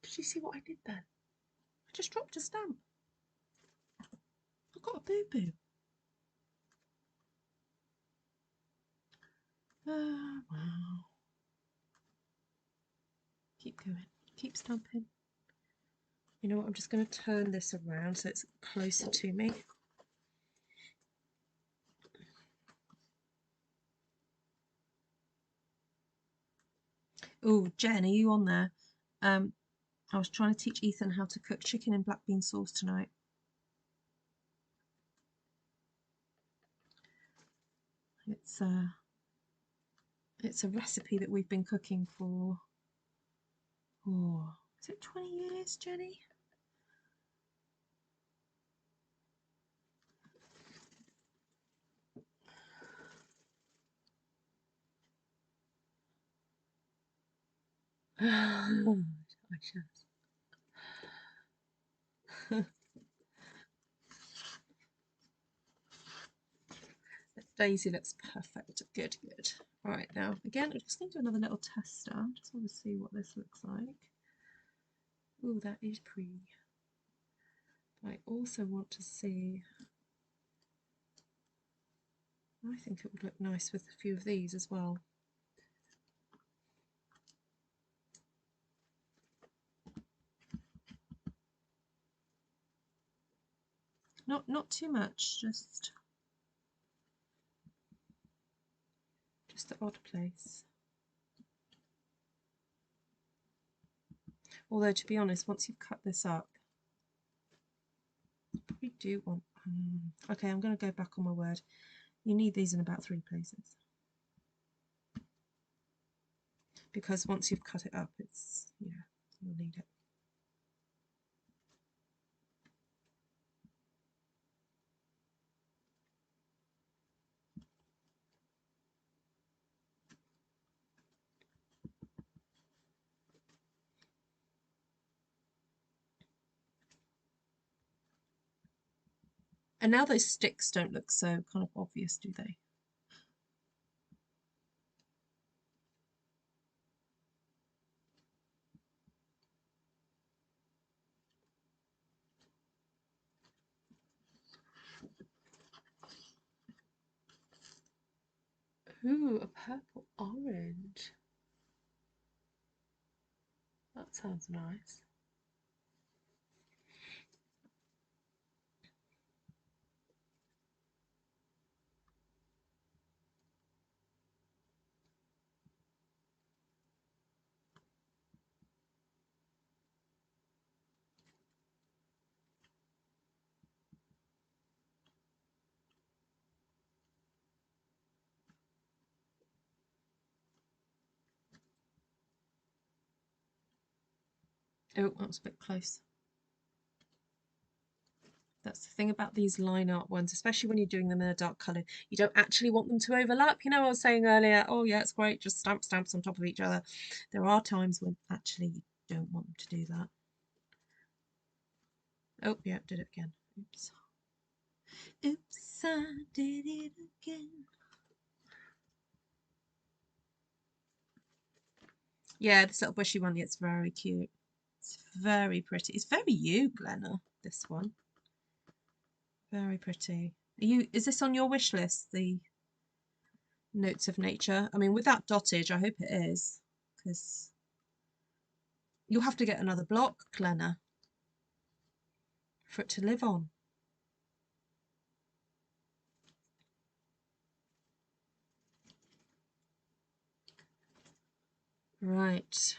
did you see what I did then? I just dropped a stamp. I got a boo-boo. Oh, wow. Keep going. Keep stamping. You know what? I'm just going to turn this around so it's closer to me. Oh, Jen, are you on there? I was trying to teach Ethan how to cook chicken and black bean sauce tonight. It's a recipe that we've been cooking for, oh, is it 20 years, Jenny? I should. Daisy looks perfect. Good, good. All right, now again, I'm just going to do another little tester. I just want to see what this looks like. Oh, that is pretty. I also want to see. I think it would look nice with a few of these as well. Not too much, just the odd place. Although, to be honest, once you've cut this up, you probably do want... okay, I'm going to go back on my word. You need these in about 3 places. Because once you've cut it up, it's, yeah, you'll need it. And now those sticks don't look so kind of obvious, do they? Ooh, a purple orange. That sounds nice. Oh, that was a bit close. That's the thing about these line art ones, especially when you're doing them in a dark colour. You don't actually want them to overlap. You know, I was saying earlier, oh yeah, it's great, just stamps on top of each other. There are times when actually you don't want them to do that. Oh, yeah, did it again. Oops. Oops, I did it again. Yeah, this little bushy one, it's very cute. It's very pretty. It's very you, Glenna, this one. Very pretty. Is this on your wish list, the Notes of Nature? I mean, with that dottage, I hope it is, because You'll have to get another block, Glenna, for it to live on. Right.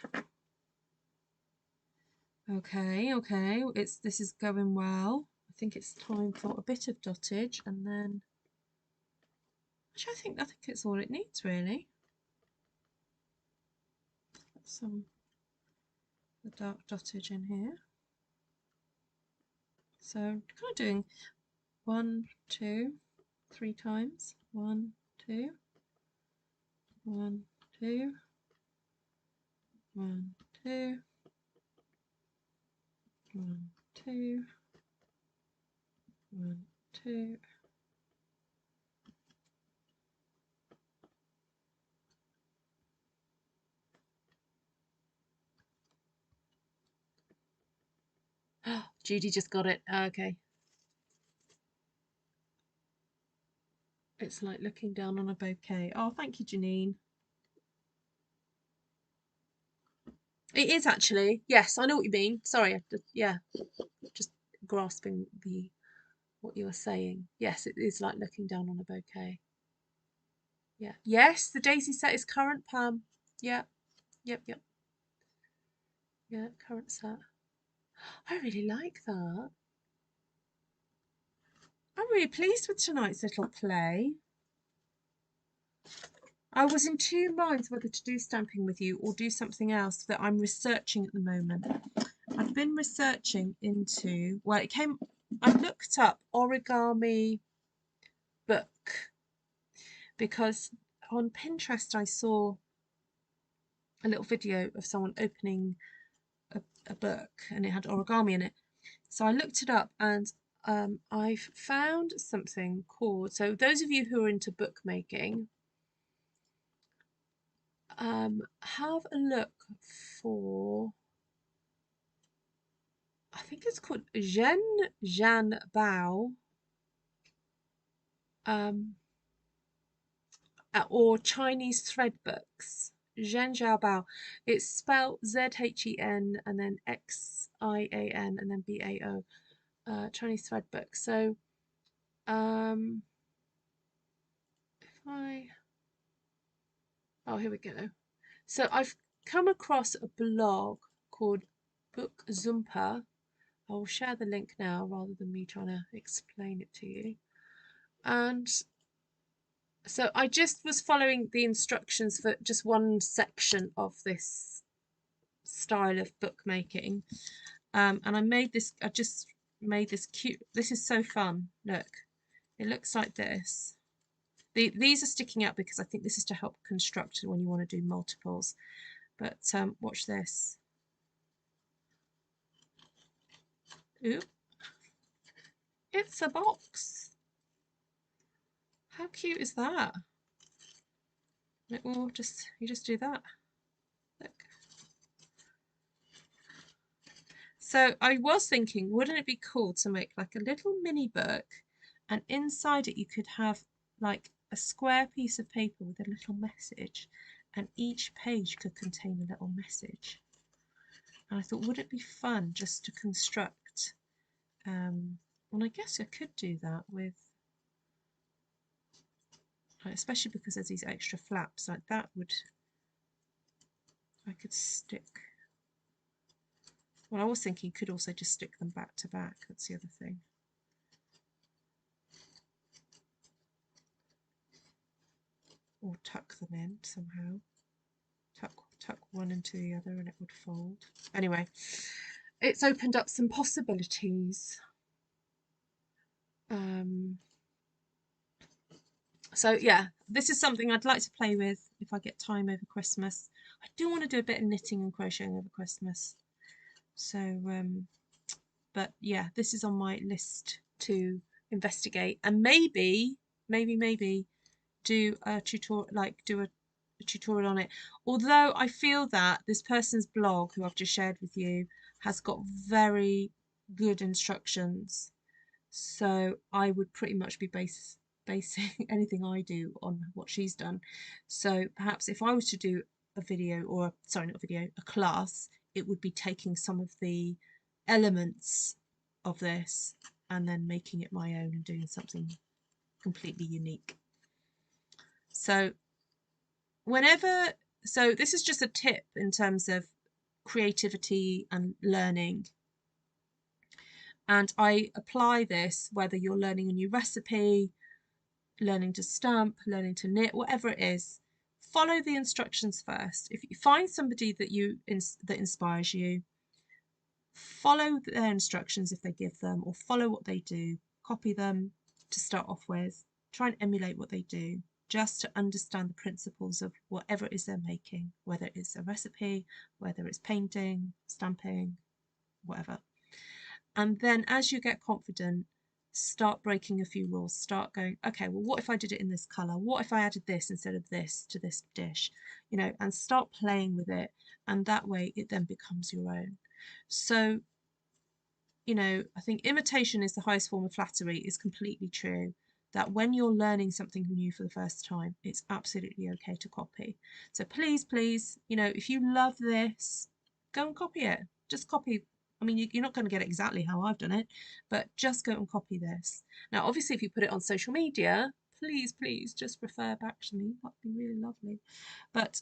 Okay, okay. This is going well. I think it's time for a bit of dottage, and then actually I think it's all it needs really. Some the dark dottage in here. So kind of doing 1, 2, 3 times. 1, 2, 1, 2, 1, 2, 1, 2, 1, 2. Judy just got it. Okay. It's like looking down on a bouquet. Oh, thank you, Janine. It is actually. Yes, I know what you mean. Sorry, yeah, just grasping what you were saying. Yes, it is like looking down on a bouquet. Yeah. Yes, the daisy set is current, Pam. Yeah. Yep. Yeah, current set. I really like that. I'm really pleased with tonight's little play. I was in two minds whether to do stamping with you or do something else that I'm researching at the moment. I've been researching into, well, I looked up origami book because on Pinterest I saw a little video of someone opening a book and it had origami in it. So I looked it up and I've found something called, so those of you who are into bookmaking, have a look for, I think it's called Zhen Bao, or Chinese thread books. Zhen Bao. It's spelled Z-H-E-N and then X-I-A-N and then B-A-O. Chinese thread book. So here we go. So I've come across a blog called Book Zumpa. I'll share the link now rather than me trying to explain it to you. And so I just was following the instructions for just one section of this style of bookmaking. And I just made this cute, this is so fun. Look, it looks like this. These are sticking out because I think this is to help construct when you want to do multiples. But watch this. Ooh, it's a box. How cute is that? It will you just do that. Look. So I was thinking, wouldn't it be cool to make like a little mini book, and inside it you could have like a square piece of paper with a little message, and each page could contain a little message. And I thought, would it be fun just to construct, and I guess I could do that with, especially because there's these extra flaps, like that would, I could stick, well, I was thinking you could also just stick them back to back, that's the other thing. Or tuck them in somehow. Tuck one into the other and it would fold. Anyway, it's opened up some possibilities. So yeah, this is something I'd like to play with if I get time over Christmas. I do want to do a bit of knitting and crocheting over Christmas. So, but yeah, this is on my list to investigate and maybe do a tutorial on it. Although I feel that this person's blog, who I've just shared with you, has got very good instructions. So I would pretty much be basing anything I do on what she's done. So perhaps if I was to do a video, or sorry, not a video, a class, it would be taking some of the elements of this and then making it my own and doing something completely unique. So so this is just a tip in terms of creativity and learning. And I apply this whether you're learning a new recipe, learning to stamp, learning to knit, whatever it is. Follow the instructions first. If you find somebody that inspires you, follow their instructions if they give them, or follow what they do. Copy them to start off with. Try and emulate what they do, just to understand the principles of whatever it is they're making, whether it's a recipe, whether it's painting, stamping, whatever. And then as you get confident, start breaking a few rules. Start going, okay, well, what if I did it in this colour? What if I added this instead of this to this dish? You know, and start playing with it. And that way it then becomes your own. So, you know, I think imitation is the highest form of flattery is completely true. That when you're learning something new for the first time, it's absolutely okay to copy. So please, please, you know, if you love this, go and copy it. Just copy. I mean, you're not going to get exactly how I've done it, but just go and copy this. Now, obviously, if you put it on social media, please, please just refer back to me. That'd be really lovely. But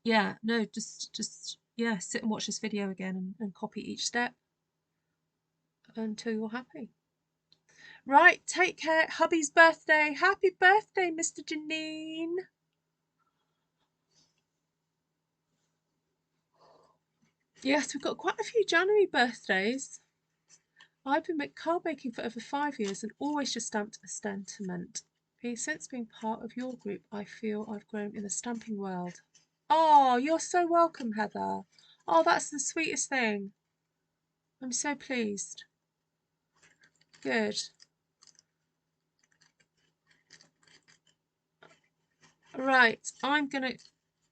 yeah, no, just yeah, sit and watch this video again and copy each step until you're happy. Right, take care. Hubby's birthday. Happy birthday, Mr. Janine. Yes, we've got quite a few January birthdays. I've been card baking for over 5 years and always just stamped a sentiment. Since being part of your group, I feel I've grown in the stamping world. Oh, you're so welcome, Heather. Oh, that's the sweetest thing. I'm so pleased. Good. Right, I'm going to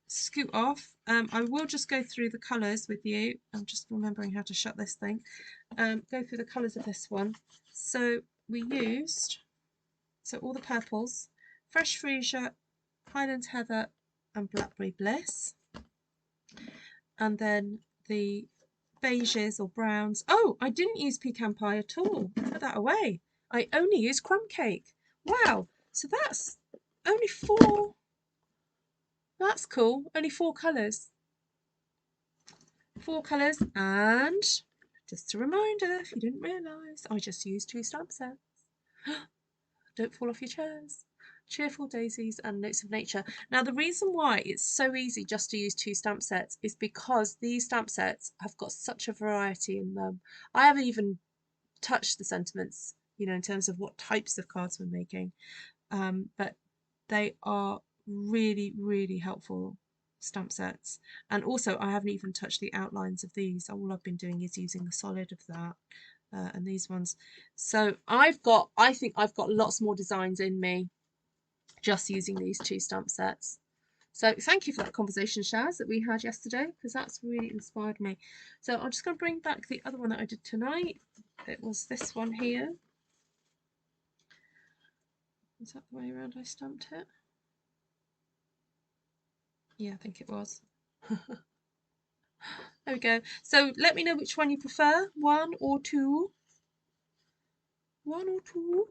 scoot off. I will just go through the colours with you. I'm just remembering how to shut this thing. Go through the colours of this one. So we used, so all the purples, Fresh Freesia, Highland Heather and Blackberry Bliss. And then the beiges or browns. Oh, I didn't use pecan pie at all. Put that away. I only used crumb cake. Wow. So that's only 4. That's cool. Only 4 colours. 4 colours, and just a reminder, if you didn't realise, I just used 2 stamp sets. Don't fall off your chairs. Cheerful Daisies and Notes of Nature. Now, the reason why it's so easy just to use 2 stamp sets is because these stamp sets have got such a variety in them. I haven't even touched the sentiments, you know, in terms of what types of cards we're making, but they are really, really helpful stamp sets. And also I haven't even touched the outlines of these. All I've been doing is using the solid of that and these ones. So I think I've got lots more designs in me just using these 2 stamp sets. So thank you for that conversation, Shaz, that we had yesterday, because that's really inspired me. So I'm just going to bring back the other one that I did tonight. It was this one here. Is that the way around I stamped it? Yeah, I think it was. There we go. So let me know which one you prefer, 1 or 2. 1 or 2.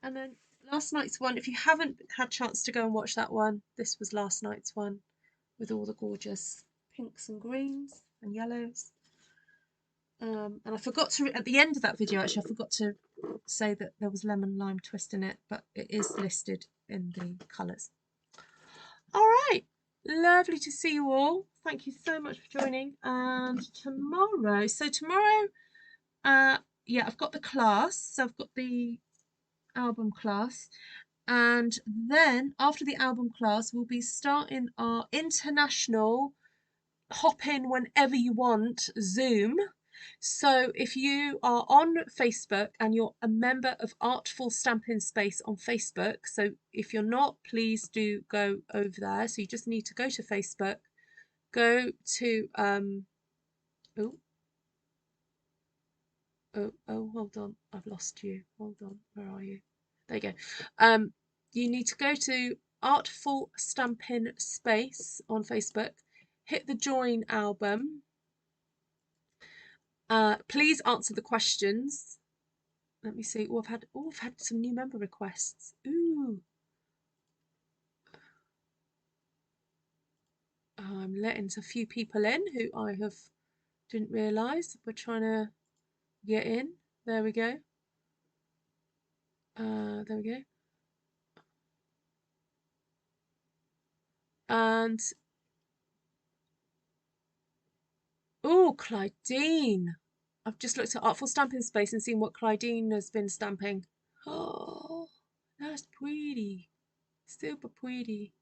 And then last night's one, if you haven't had a chance to go and watch that one, this was last night's one with all the gorgeous pinks and greens and yellows. And I forgot to, at the end of that video, actually, I forgot to say that there was lemon lime twist in it, but it is listed in the colours. All right. Lovely to see you all. Thank you so much for joining. And tomorrow, yeah, I've got the class. So I've got the album class. And then after the album class, we'll be starting our international hop in whenever you want Zoom. So if you are on Facebook and you're a member of Artful Stampin Space on Facebook, so if you're not, please do go over there. So you just need to go to Facebook, go to hold on, I've lost you. Hold on, where are you? There you go. You need to go to Artful Stampin Space on Facebook, hit the join album. Please answer the questions. Let me see. Oh, I've had some new member requests. Ooh. I'm letting a few people in who I didn't realise were trying to get in. There we go. There we go. And oh, Clydeen. I've just looked at Artful Stamping Space and seen what Clydeen has been stamping. Oh, that's pretty. Super pretty.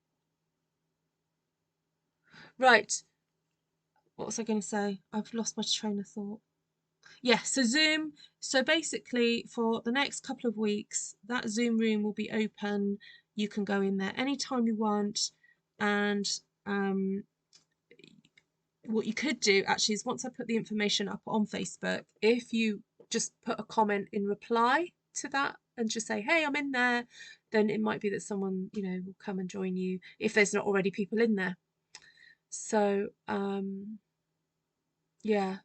Right. What was I going to say? I've lost my train of thought. Yeah, so Zoom. So basically, for the next couple of weeks, that Zoom room will be open. You can go in there anytime you want. And what you could do actually is once I put the information up on Facebook, if you just put a comment in reply to that and just say, hey, I'm in there, then it might be that someone, you know, will come and join you if there's not already people in there. So, yeah,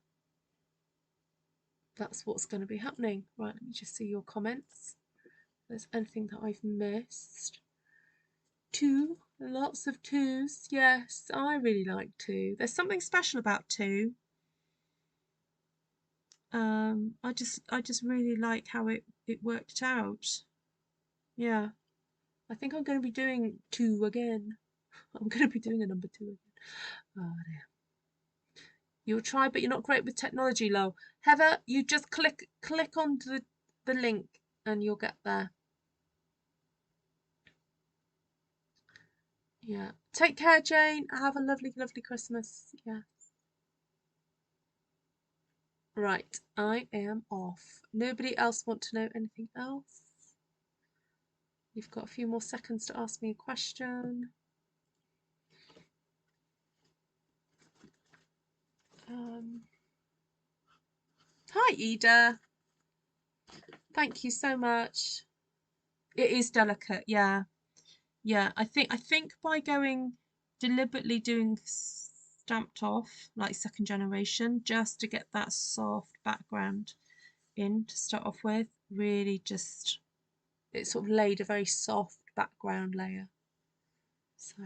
that's what's going to be happening. Right, let me just see your comments. If there's anything that I've missed. 2, lots of 2s. Yes, I really like 2. There's something special about 2. I just really like how it worked out. Yeah, I think I'm going to be doing 2 again. I'm going to be doing a number 2 again. Oh dear. You'll try, but you're not great with technology, Lo. Heather, you just click on the link and you'll get there. Yeah. Take care, Jane. Have a lovely, lovely Christmas. Yeah. Right, I am off. Nobody else want to know anything else? You've got a few more seconds to ask me a question. Hi, Ida. Thank you so much. It is delicate, yeah. Yeah, I think by going deliberately doing stamped off, like second generation, just to get that soft background in to start off with, really just, it sort of laid a very soft background layer. So,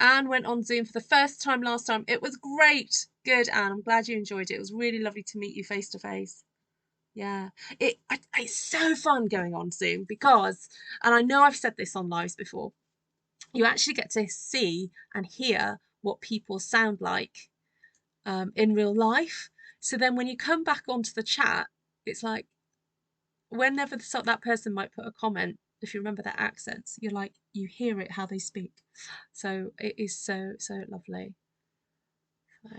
Anne went on Zoom for the first time last time. It was great. Good, Anne. I'm glad you enjoyed it. It was really lovely to meet you face to face. Yeah, it's so fun going on Zoom because, and I know I've said this on lives before, you actually get to see and hear what people sound like in real life. So then when you come back onto the chat, it's like whenever that person might put a comment, if you remember their accents, you're like, you hear it how they speak. So it is so lovely. So,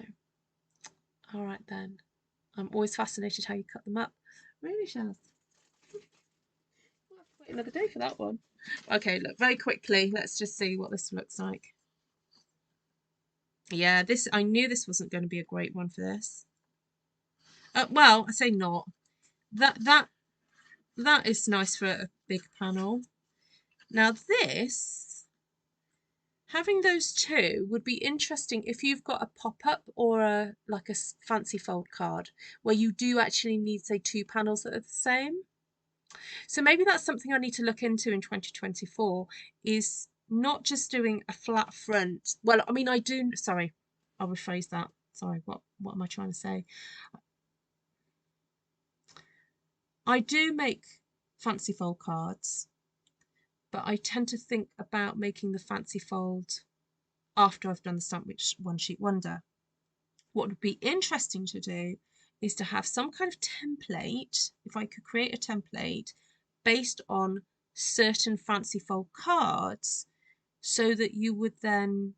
all right then. I'm always fascinated how you cut them up. Really, Shaz? We'll have to wait another day for that one. Okay, look, very quickly, let's just see what this looks like. Yeah, I knew this wasn't going to be a great one for this. Well, I say not. That is nice for a big panel. Now this, having those 2 would be interesting if you've got a pop-up or like a fancy fold card where you do actually need, say, 2 panels that are the same. So maybe that's something I need to look into in 2024, is not just doing a flat front. Well, I mean, sorry, I'll rephrase that. Sorry, what am I trying to say? I do make fancy fold cards, but I tend to think about making the fancy fold after I've done the Stamp One Sheet Wonder. What would be interesting to do is to have some kind of template, if I could create a template based on certain fancy fold cards, so that you would then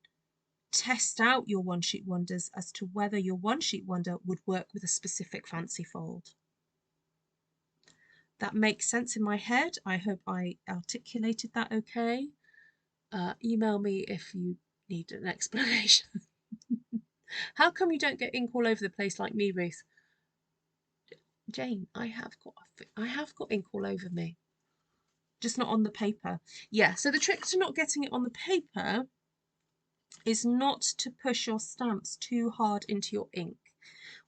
test out your One Sheet Wonders as to whether your One Sheet Wonder would work with a specific fancy fold. That makes sense in my head. I hope I articulated that okay. Email me if you need an explanation. How come you don't get ink all over the place like me, Ruth? Jane, I have got ink all over me, just not on the paper. Yeah, so the trick to not getting it on the paper is not to push your stamps too hard into your ink.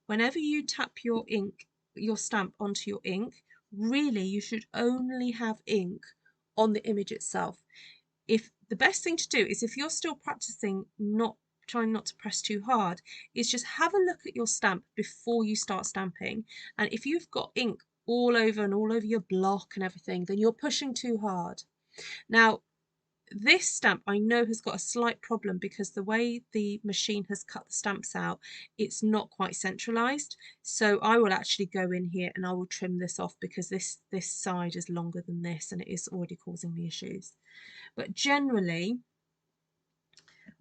Whenever you tap your stamp onto your ink, really you should only have ink on the image itself. If the best thing to do is, if you're still practicing trying not to press too hard, is just have a look at your stamp before you start stamping, and if you've got ink all over your block and everything, then you're pushing too hard. Now this stamp I know has got a slight problem because the way the machine has cut the stamps out, it's not quite centralized. So I will actually go in here and I will trim this off, because this side is longer than this and it is already causing me issues. But generally,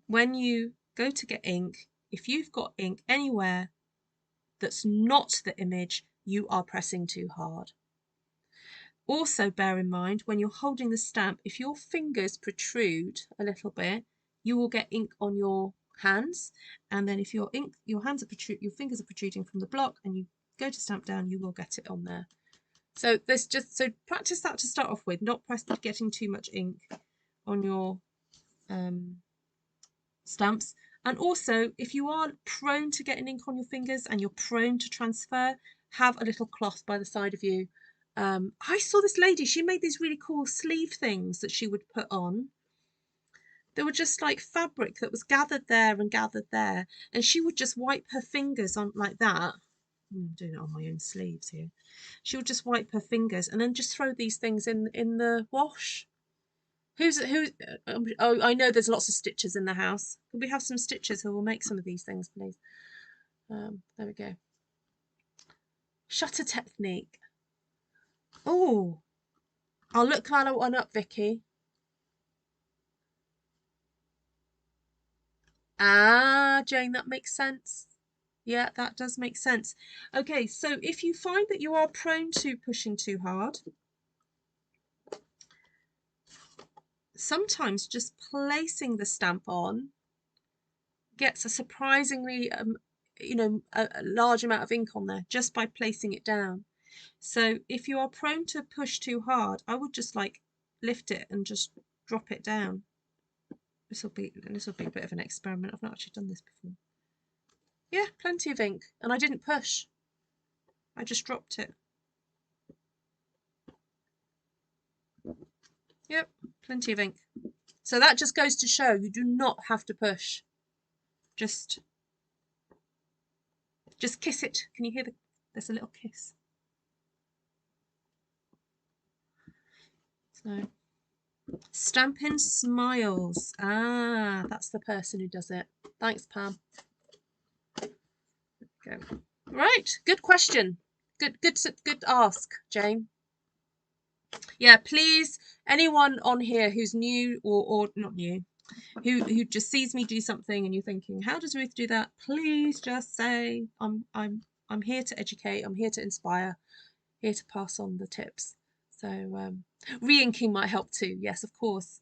when you go to get ink, if you've got ink anywhere that's not the image, you are pressing too hard. Also bear in mind, when you're holding the stamp, if your fingers protrude a little bit, you will get ink on your hands, and then if your fingers are protruding from the block and you go to stamp down, you will get it on there. So practice that to start off with, not getting too much ink on your stamps. And also, if you are prone to getting ink on your fingers and you're prone to transfer, have a little cloth by the side of you. I saw this lady, she made these really cool sleeve things that she would put on. They were just like fabric that was gathered there and gathered there, and she would just wipe her fingers on like that. I'm doing it on my own sleeves here. She would just wipe her fingers and then just throw these things in the wash. Oh, I know there's lots of stitchers in the house. Could we have some stitchers who will make some of these things, please? There we go. Shutter technique. Oh, I'll look that one up, Vicky. Ah, Jane, that makes sense. Yeah, that does make sense. Okay, so if you find that you are prone to pushing too hard, sometimes just placing the stamp on gets a surprisingly, a large amount of ink on there just by placing it down. So if you are prone to push too hard, I would just like lift it and just drop it down. This will be a bit of an experiment. I've not actually done this before. Yeah, plenty of ink, and I didn't push. I just dropped it. Yep, plenty of ink. So that just goes to show you do not have to push. Just kiss it. Can you hear there's a little kiss? So Stampin' Smiles. Ah, that's the person who does it. Thanks, Pam. Okay. Right, good question. Good ask, Jane. Yeah, please, anyone on here who's new or not new, who just sees me do something and you're thinking, how does Ruth do that? Please just say, I'm here to educate, I'm here to inspire, here to pass on the tips. So re-inking might help too. Yes, of course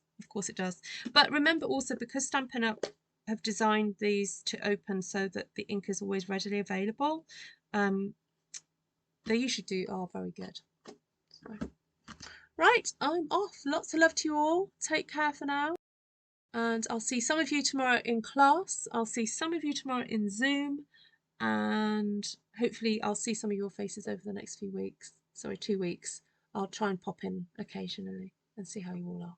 it does. But remember also, because Stampin' Up have designed these to open so that the ink is always readily available, they usually are very good. So. Right, I'm off. Lots of love to you all. Take care for now. And I'll see some of you tomorrow in class. I'll see some of you tomorrow in Zoom. And hopefully I'll see some of your faces over the next few weeks. Sorry, 2 weeks. I'll try and pop in occasionally and see how you all are.